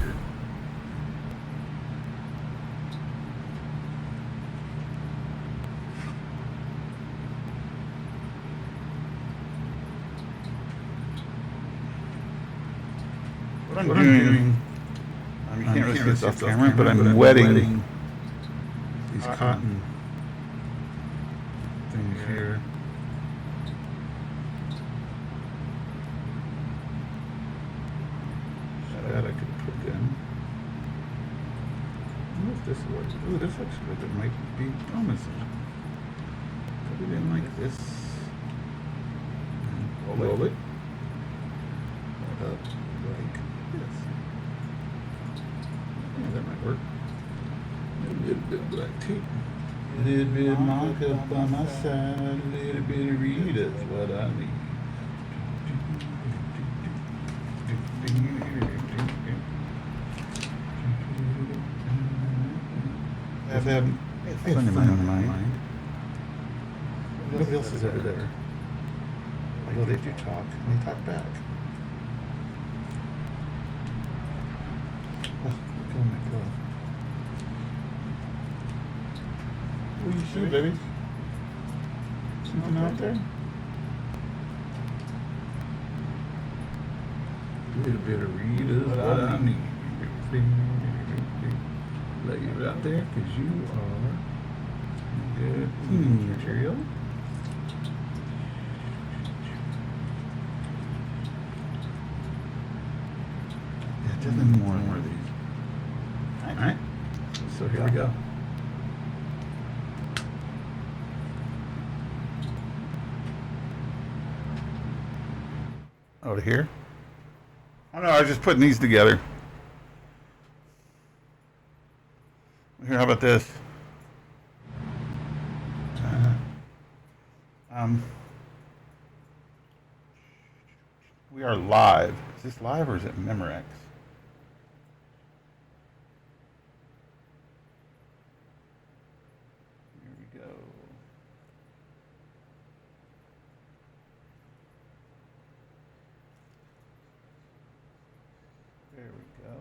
What I'm doing, you can't really see this off camera, but I'm wetting these cotton things here. That I could put in. I wonder if this works. Ooh, this looks good. It might be promising. Put it in like this. And roll it. Up like this. Yeah, that might work. A little bit of black tape. A little bit of marker by my side. A little bit of Rita's what I need. I have fun in my own mind. Nobody else is ever there. Although they do talk, and they talk back. Oh, look at my glove. What do you see, baby? Something out there? A little bit of Rita's what I need. Let you out there because you are good material. Yeah, definitely more and more of these. Alright, so here we go. Over here? Oh no, I was just putting these together. Here, how about this? We are live. Is this live or is it Memorex? Here we go. There we go.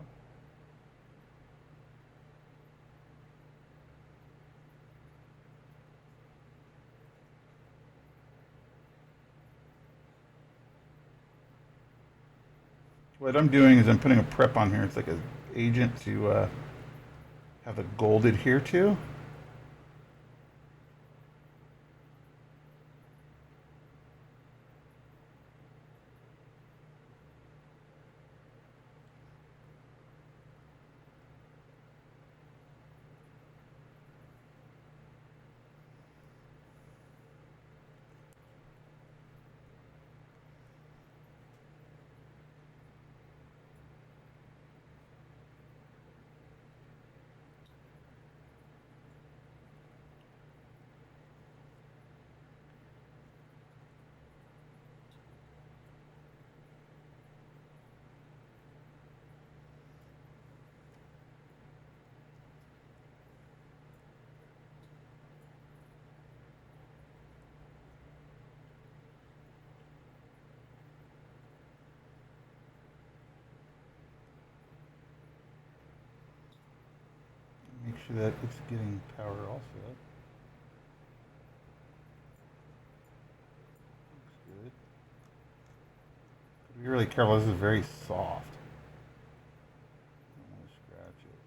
What I'm doing is I'm putting a prep on here. It's like an agent to have the gold adhere to. sure that it's getting power also. Looks good. Be really careful. This is very soft. I don't want to scratch it.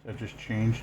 So that just changed.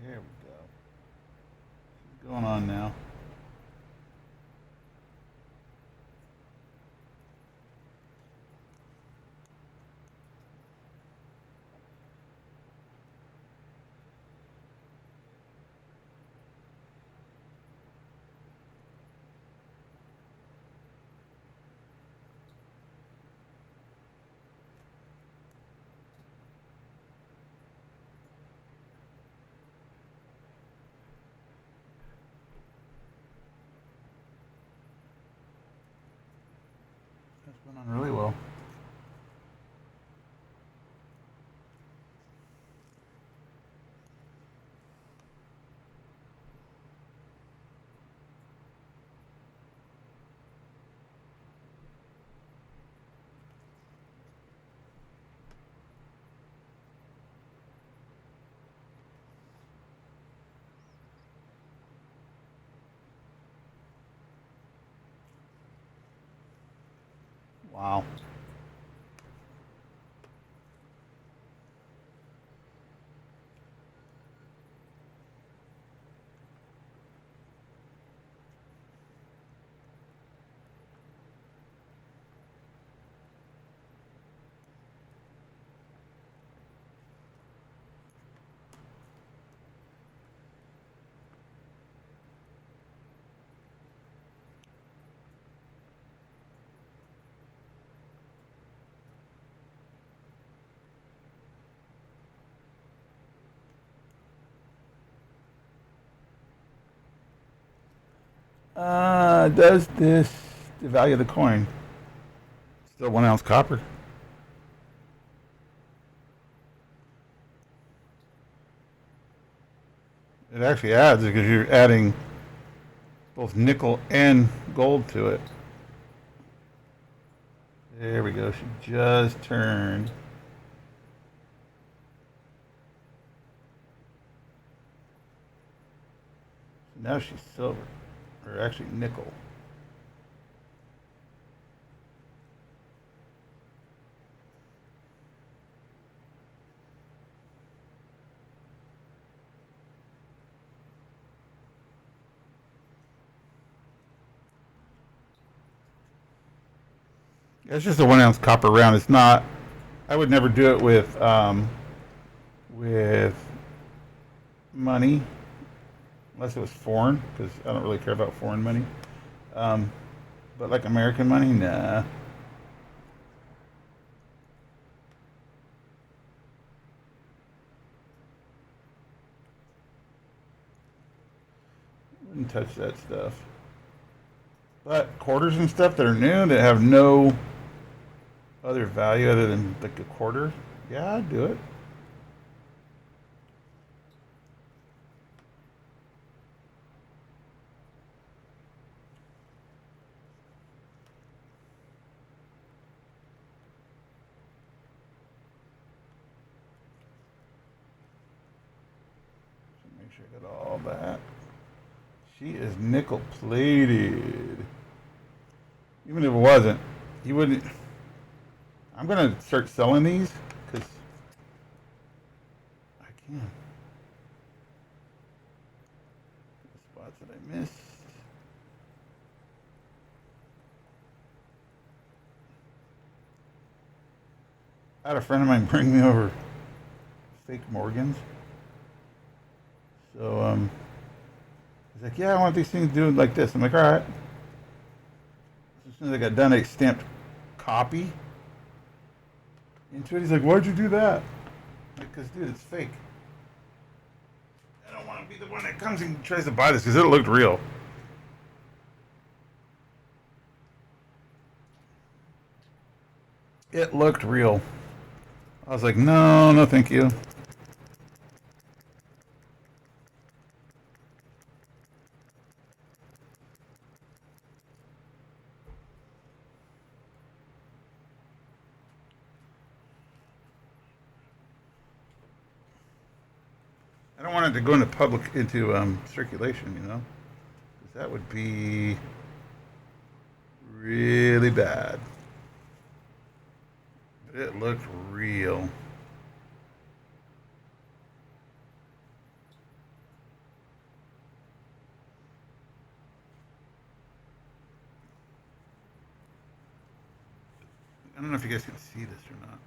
There we go. What's going on now? That's going on really well. Wow. Does this devalue the coin? Still 1 ounce copper. It actually adds because you're adding both nickel and gold to it. There we go. She just turned. Now she's silver, or actually nickel. It's just a 1 ounce copper round. It's not. I would never do it with money unless it was foreign, because I don't really care about foreign money. Um, but like American money, nah. Wouldn't touch that stuff. But quarters and stuff that are new that have no other value other than like a quarter, yeah, I'd do it. sure I got all that. She is nickel plated. Even if it wasn't, you wouldn't. I'm gonna start selling these because I can. The spots that I missed. I had a friend of mine bring me over fake Morgans. So he's like, "Yeah, I want these things doing like this." I'm like, "All right." As soon as I got done, I stamped copy into it. He's like, "Why'd you do that?" Because, dude, it's fake. I don't want to be the one that comes and tries to buy this because it looked real. It looked real. I was like, no, no, thank you. I don't want it to go into circulation, you know, because that would be really bad. But it looked real. I don't know if you guys can see this or not.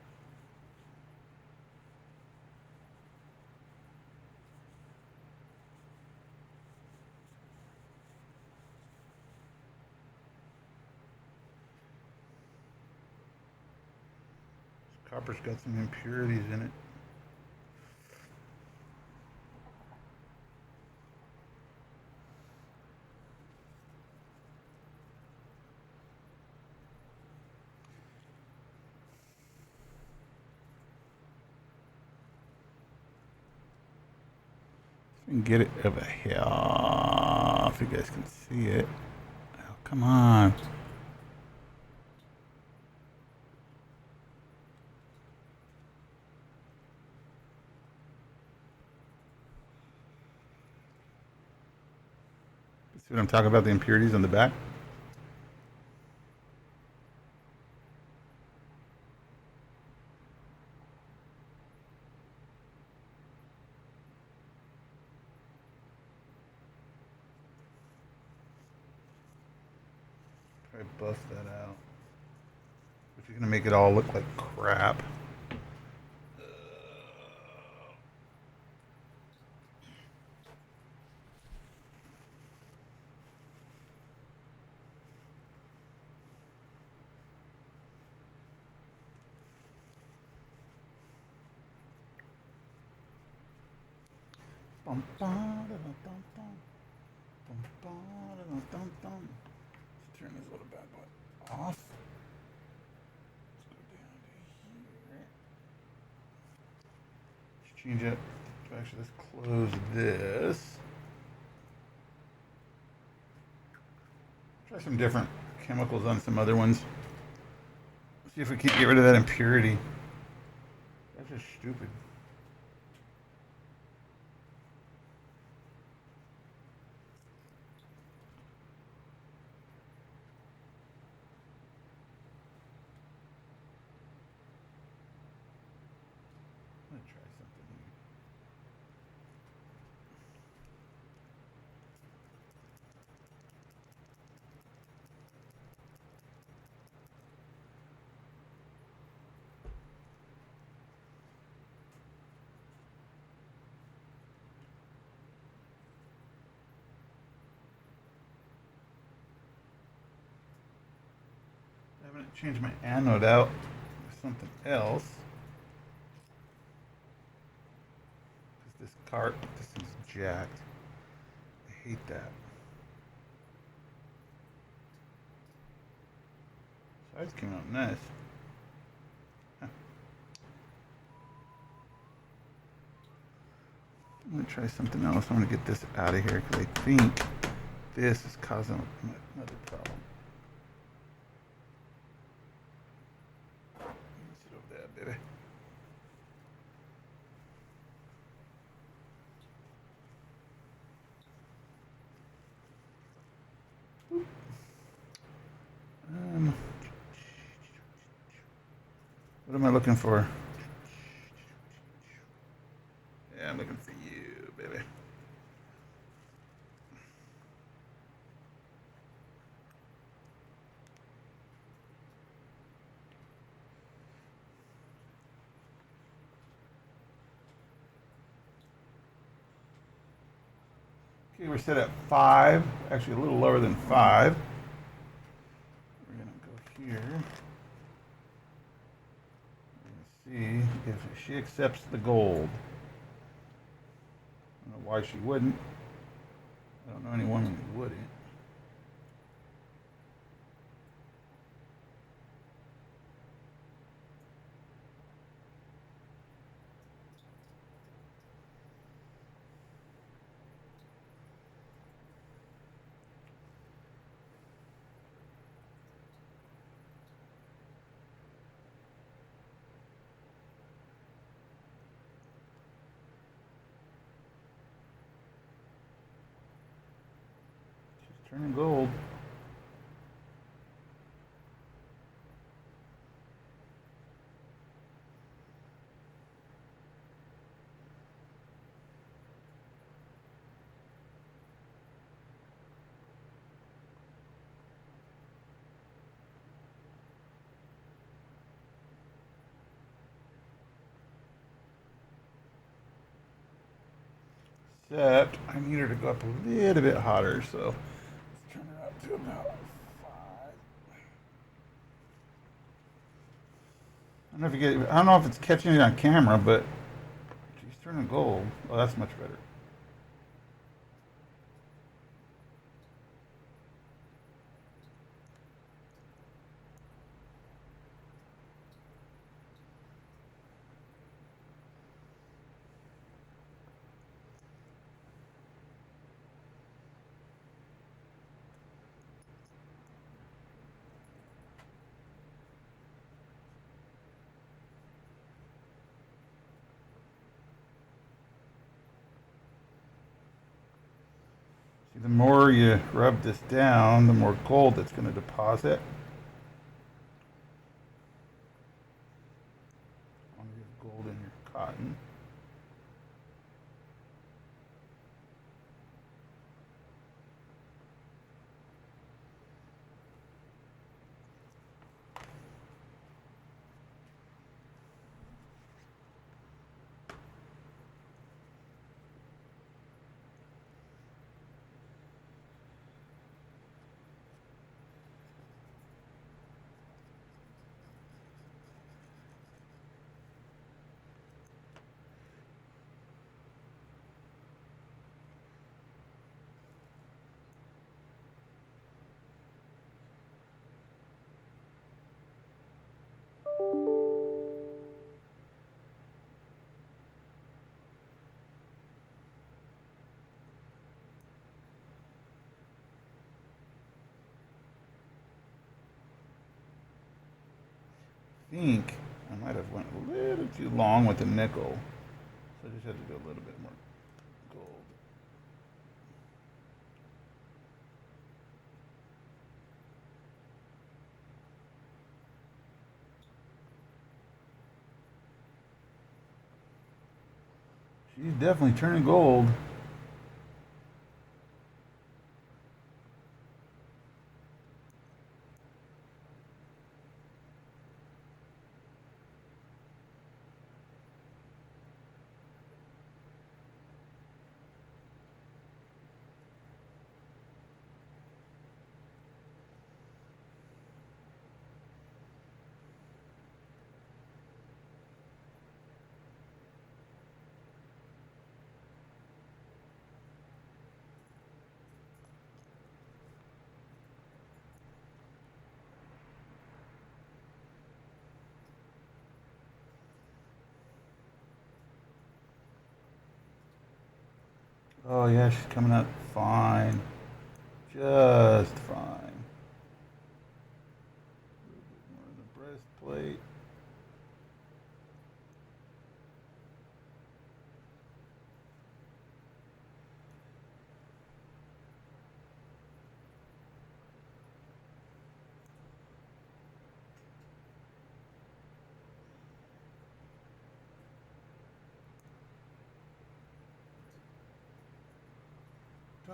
This copper's got some impurities in it. And get it over here if you guys can see it. Oh, come on. See what I'm talking about? The impurities on the back. Try to buff that out. If you're gonna make it all look like crap. Let's turn this little bad boy off. Let's go down to here. Let's change it. Actually, let's close this. Try some different chemicals on some other ones. See if we can't get rid of that impurity. That's just stupid. I'm gonna try something here. I'm gonna change my anode out with something else. Because this is jacked. I hate that. Sides came out nice. Huh. I'm gonna try something else. I'm gonna get this out of here because I think this is causing another problem. Sit over there, baby. Um, what am I looking for? Yeah, I'm looking for you, baby. Okay, we're set at 5. Actually, a little lower than 5. We're going to go here. We're going to see if she accepts the gold. I don't know why she wouldn't. I don't know any woman who wouldn't. She's turning gold. Except I need her to go up a little bit hotter, so let's turn her up to about 5. I don't know if you get. I don't know if it's catching it on camera, but she's turning gold. Oh, that's much better. See, the more you rub this down, the more gold it's going to deposit. I want to get gold in your cotton. I think I might have went a little too long with the nickel, so I just had to do a little bit more gold. She's definitely turning gold. Oh yeah, she's coming out fine. Just fine. A little bit more in the breastplate.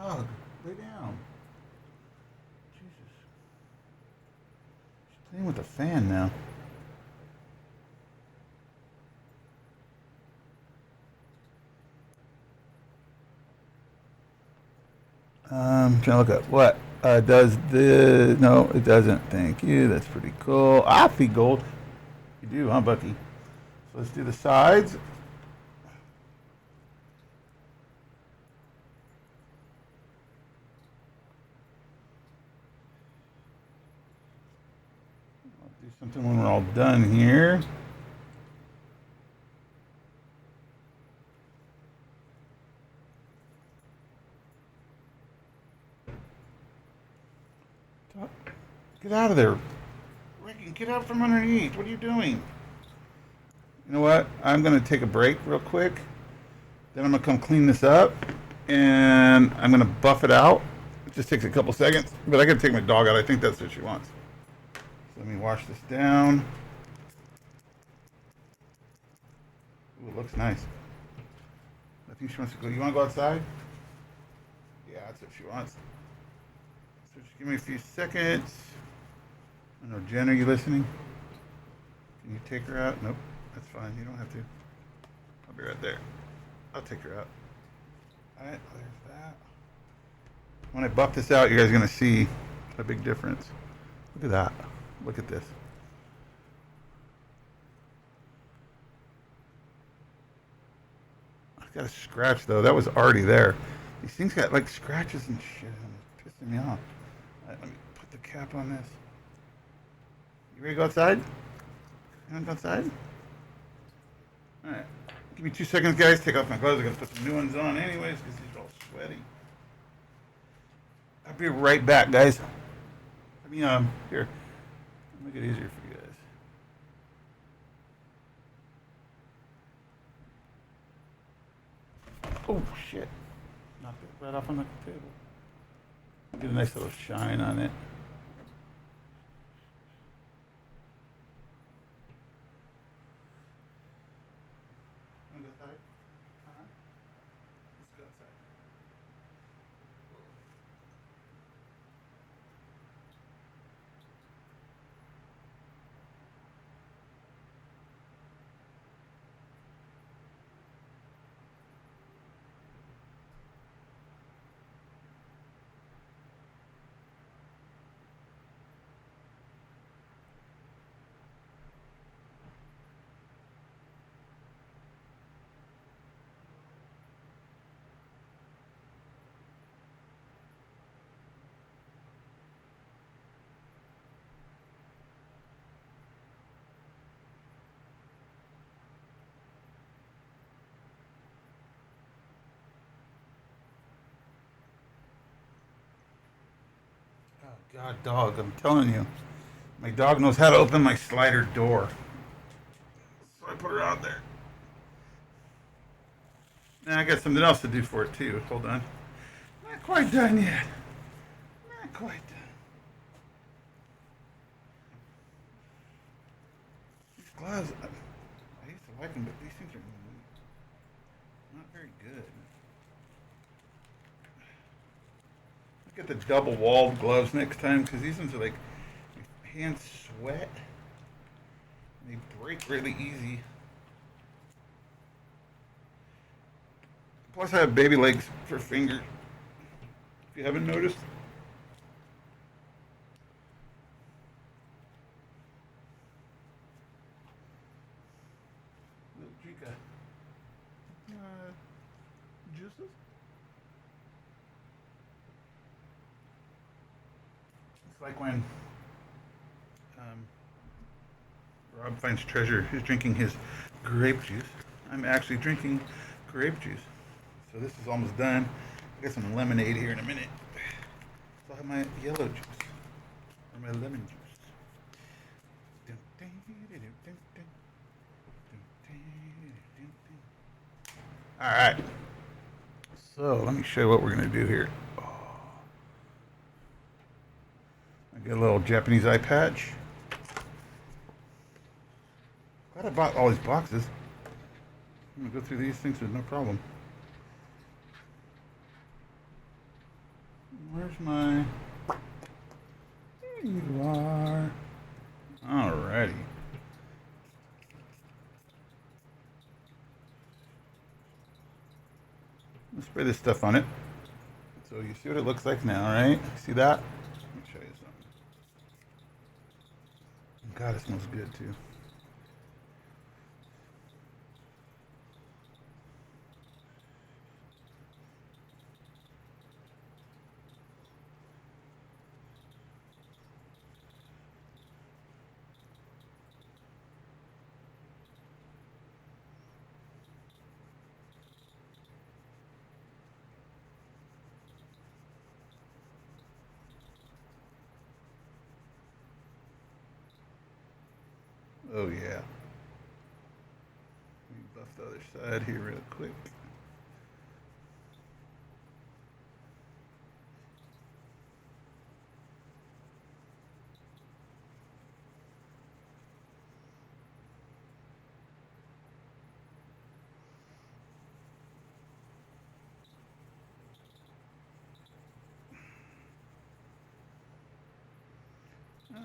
dog, lay down. Jesus. She's playing with the fan now. Trying to look up what does the no, it doesn't. Thank you. That's pretty cool. I feed gold. You do, huh, Bucky? So let's do the sides. I'll do something when we're all done here. Get out of there. Ricky, get out from underneath. What are you doing? You know what? I'm going to take a break real quick. Then I'm going to come clean this up. And I'm going to buff it out. It just takes a couple seconds. But I got to take my dog out. I think that's what she wants. So let me wash this down. Ooh, it looks nice. I think she wants to go. You want to go outside? Yeah, that's what she wants. So just give me a few seconds. I don't know, Jen, are you listening? Can you take her out? Nope, that's fine. You don't have to. I'll be right there. I'll take her out. All right, there's that. When I buff this out, you guys are going to see a big difference. Look at that. Look at this. I got a scratch, though. That was already there. These things got, like, scratches and shit. It's pissing me off. All right, let me put the cap on this. You ready to go outside? You want to go outside? All right. Give me 2 seconds, guys. Take off my clothes. I'm going to put some new ones on anyways because these are all sweaty. I'll be right back, guys. Let me, here. Make it easier for you guys. Oh, shit. Knocked it right off on the table. Get a nice little shine on it. God, dog, I'm telling you. My dog knows how to open my slider door. So I put her out there. Now I got something else to do for it, too. Hold on. Not quite done yet. Not quite done. These gloves, I used to like them, but these things are not very good. Get the double walled gloves next time because these ones are like hands sweat. They break really easy. Plus, I have baby legs for fingers. If you haven't noticed. Little Chica. Juices? It's like when Rob finds treasure. He's drinking his grape juice. I'm actually drinking grape juice. So this is almost done. I got some lemonade here in a minute. So I'll have my yellow juice. Or my lemon juice. Alright. So let me show you what we're going to do here. I get a little Japanese eye patch. Glad I bought all these boxes. I'm going to go through these things with no problem. Where's my... There you are. Alrighty. Let's spray this stuff on it. So you see what it looks like now, right? See that? Let me show you something. God, it smells good too. Oh yeah. Let me buff the other side here real quick.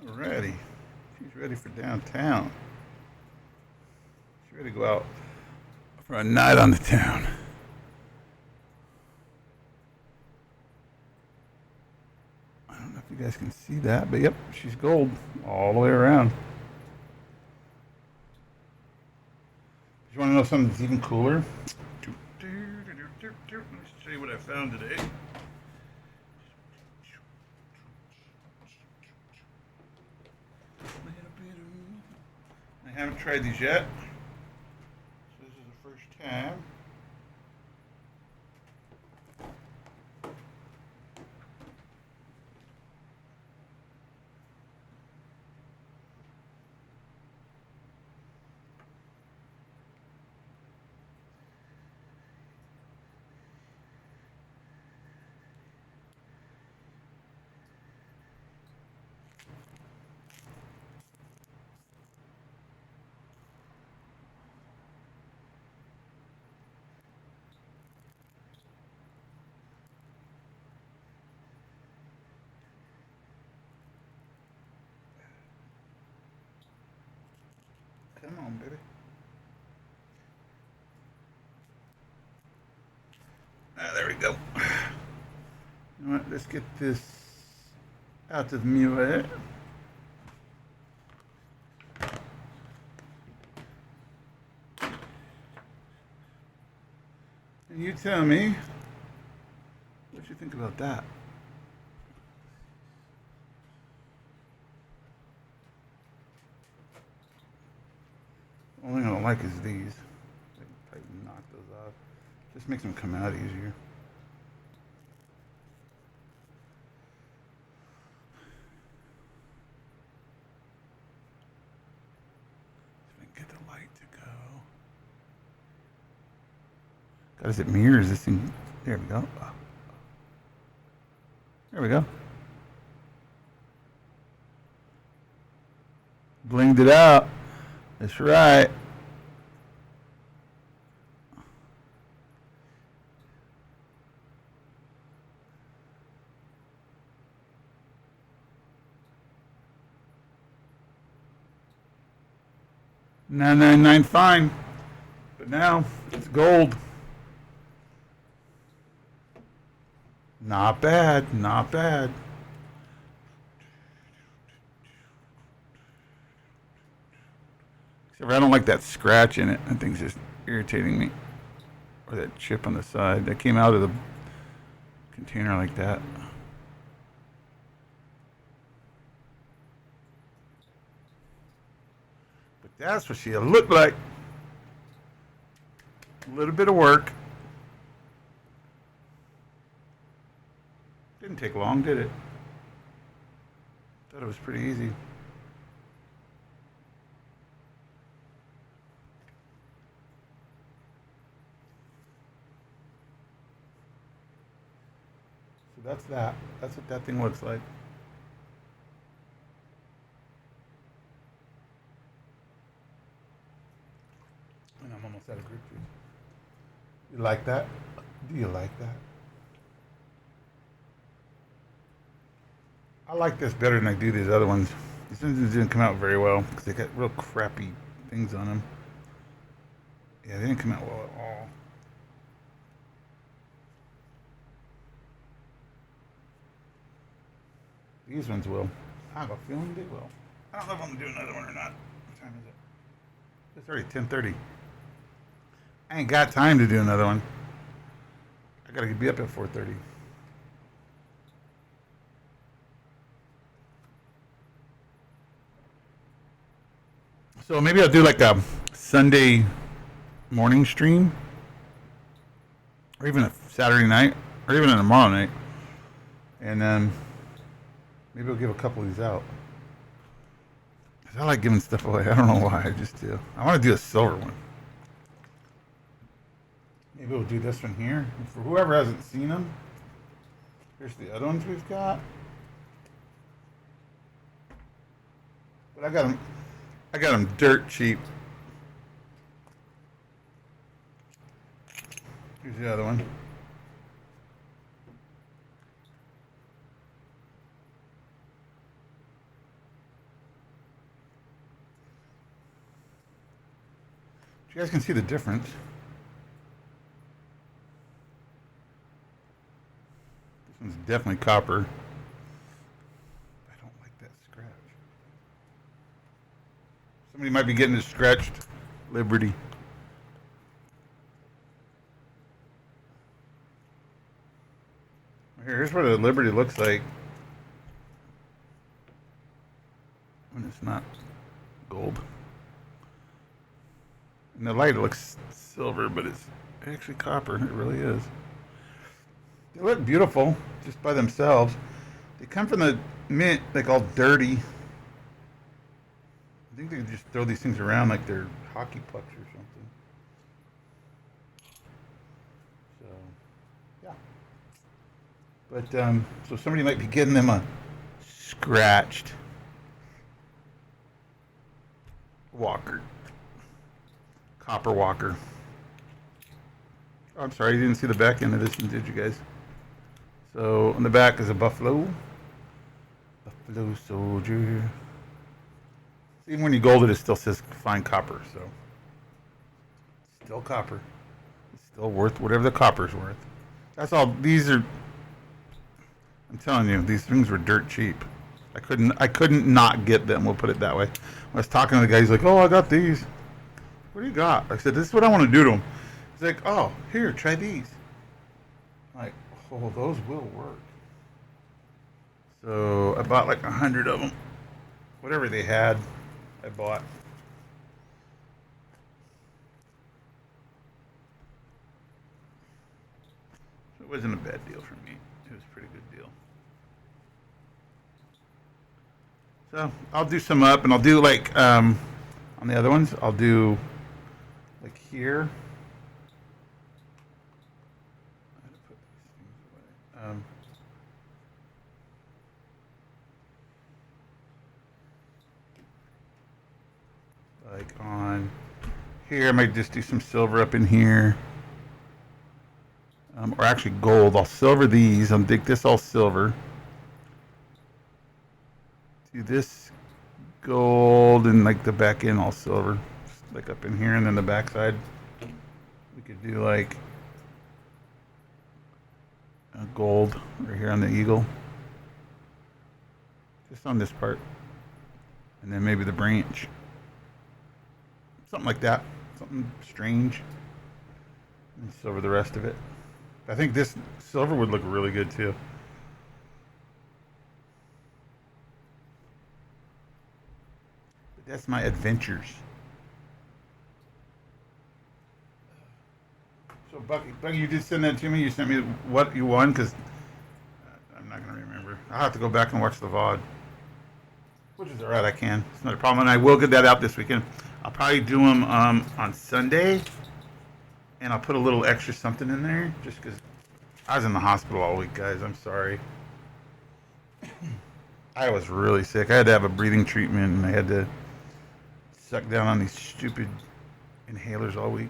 Alrighty. She's ready for downtown. She's ready to go out for a night on the town. I don't know if you guys can see that, but yep, she's gold all the way around. You want to know something that's even cooler? Let me show you what I found today. I haven't tried these yet. So this is the first time. Come on, baby. There we go. You know what? Let's get this out of the mirror. And you tell me what you think about that. The only thing I don't like is these. I can knock those off. Just makes them come out easier. If I can get the light to go. God, as it mirrors this thing. There we go. There we go. Blinged it out. That's right. $9.99 fine. But now it's gold. Not bad. Not bad. Except I don't like that scratch in it. That thing's just irritating me. Or that chip on the side that came out of the container like that. But that's what she'll look like. A little bit of work. Didn't take long, did it? Thought it was pretty easy. So that's that. That's what that thing looks like. And I'm almost out of grip juice. You like that? Do you like that? I like this better than I do these other ones. These ones didn't come out very well because they got real crappy things on them. Yeah, they didn't come out well at all. These ones will. I have a feeling they will. I don't know if I'm gonna do another one or not. What time is it? It's already 10:30. I ain't got time to do another one. I gotta be up at 4:30. So maybe I'll do like a Sunday morning stream, or even a Saturday night, or even a tomorrow night, and then maybe I'll give a couple of these out. I like giving stuff away. I don't know why. I just do. I want to do a silver one. Maybe we'll do this one here. For whoever hasn't seen them, here's the other ones we've got. But I got them. I got them dirt cheap. Here's the other one. You guys can see the difference. This one's definitely copper. I don't like that scratch. Somebody might be getting it scratched. Liberty. Here's what a Liberty looks like when it's not gold. In the light, it looks silver, but it's actually copper. It really is. They look beautiful just by themselves. They come from the mint, like all dirty. I think they can just throw these things around like they're hockey pucks or something. So, yeah. But, so somebody might be getting them a scratched walker. Copper walker. Oh, I'm sorry, you didn't see the back end of this one, did you guys? So on the back is a buffalo. Buffalo soldier. So even when you gold it, it still says fine copper, so still copper. It's still worth whatever the copper's worth. That's all. These are. I'm telling you, these things were dirt cheap. I couldn't not get them. We'll put it that way. When I was talking to the guy, he's like, "Oh, I got these. What do you got?" I said, "This is what I want to do to them." He's like, "Oh, here, try these." I'm like, oh, those will work. So I bought like 100 of them. Whatever they had, I bought. So it wasn't a bad deal for me. It was a pretty good deal. So I'll do some up, and I'll do like on the other ones. I'll do like here. Like on here, I might just do some silver up in here. Or actually gold. I'll silver these. I'll make this all silver. Do this gold and like the back end all silver. Just like up in here, and then the back side. We could do like a gold right here on the eagle. Just on this part. And then maybe the branch. Something like that. Something strange. And silver the rest of it. I think this silver would look really good too. But that's my adventures. So Bucky, you did send that to me. You sent me what you won because I'm not gonna remember. I'll have to go back and watch the VOD. Which is alright. I can. It's not a problem, and I will get that out this weekend. I'll probably do them on Sunday, and I'll put a little extra something in there just because I was in the hospital all week, guys. I'm sorry. I was really sick. I had to have a breathing treatment, and I had to suck down on these stupid inhalers all week.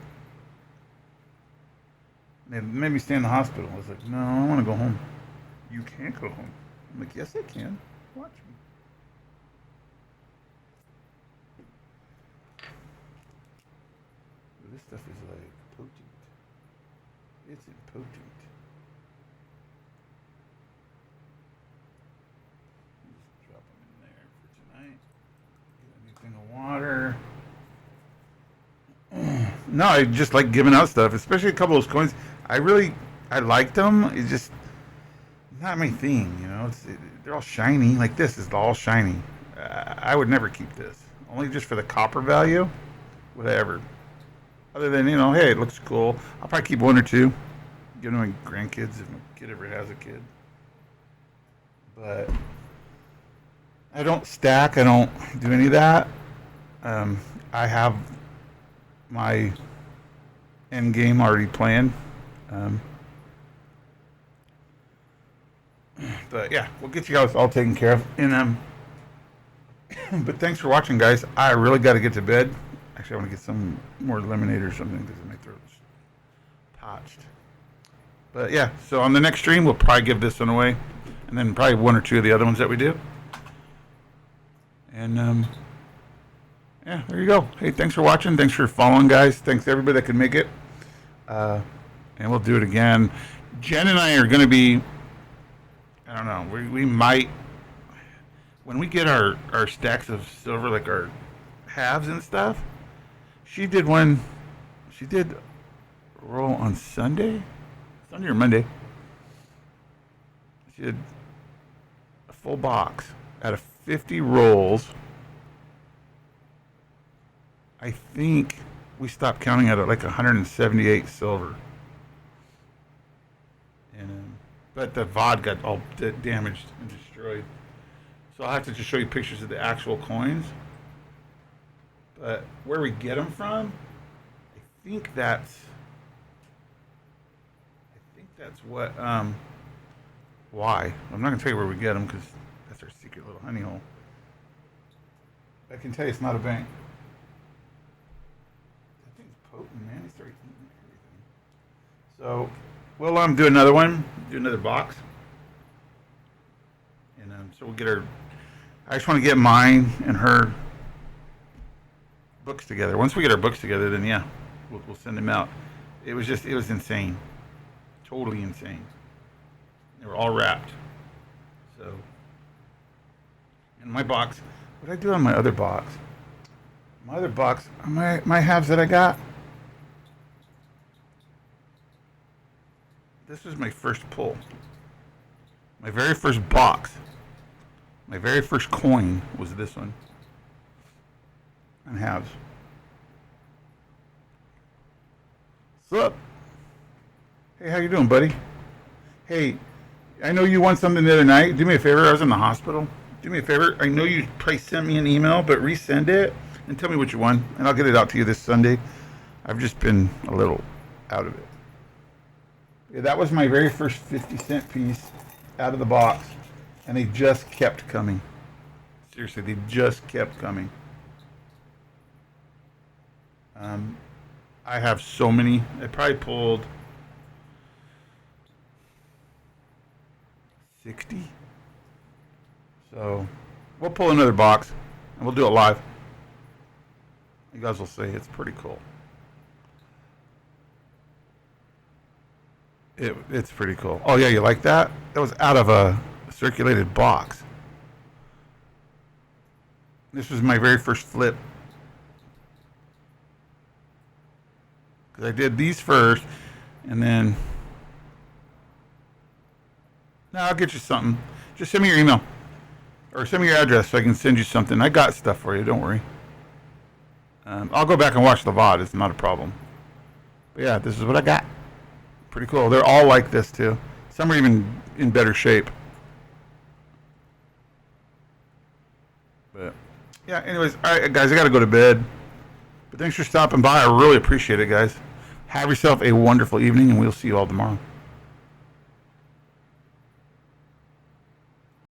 It made me stay in the hospital. I was like, no, I want to go home. You can't go home. I'm like, yes, I can. watch me. This stuff is like potent. It's impotent. Just drop them in there for tonight. Get anything of water. No, I just like giving out stuff, especially a couple of those coins. I liked them. It's just not my thing, you know. They're all shiny. Like this is all shiny. I would never keep this. Only just for the copper value. Whatever. Other than, you know, hey, it looks cool. I'll probably keep one or two. Give them to my grandkids if my kid ever has a kid. But I don't stack. I don't do any of that. I have my end game already planned. But yeah, we'll get you guys all taken care of. And but thanks for watching, guys. I really got to get to bed. Actually, I want to get some more lemonade or something because my throat's parched. But yeah, so on the next stream, we'll probably give this one away, and then probably one or two of the other ones that we do. And yeah, there you go. Hey, thanks for watching. Thanks for following, guys. Thanks to everybody that could make it. And we'll do it again. Jen and I are going to be, I don't know, we might, when we get our stacks of silver, like our halves and stuff, she did a roll on Sunday or Monday. She did a full box out of 50 rolls. I think we stopped counting at like 178 silver. And but the VOD got all damaged and destroyed. So I'll have to just show you pictures of the actual coins. But where we get them from, I think that's what why. I'm not gonna tell you where we get them because that's our secret little honey hole. I can tell you it's not a bank. That thing's potent, man. He started eating everything. So we'll do another one, do another box, and so we'll get her. I just want to get mine and her books together. Once we get our books together, then yeah, we'll send them out. It was insane, totally insane. They were all wrapped. So, in my box, what did I do on my other box? My other box, my halves that I got. This was my first pull. My very first box. My very first coin was this one. And halves. What's up? Hey, how you doing, buddy? Hey, I know you won something the other night. Do me a favor. I was in the hospital. Do me a favor. I know you probably sent me an email, but resend it and tell me what you won, and I'll get it out to you this Sunday. I've just been a little out of it. Yeah, that was my very first 50-cent piece out of the box, and they just kept coming. Seriously, they just kept coming. I have so many. I probably pulled 60. So we'll pull another box, and we'll do it live. You guys will see. It's pretty cool. It's pretty cool. Oh, yeah, you like that? That was out of a circulated box. This was my very first flip. Because I did these first, and then... No, I'll get you something. Just send me your email. Or send me your address so I can send you something. I got stuff for you, don't worry. I'll go back and watch the VOD. It's not a problem. But yeah, this is what I got. Pretty cool. They're all like this, too. Some are even in better shape. But, yeah, anyways. All right, guys, I got to go to bed. But thanks for stopping by. I really appreciate it, guys. Have yourself a wonderful evening, and we'll see you all tomorrow.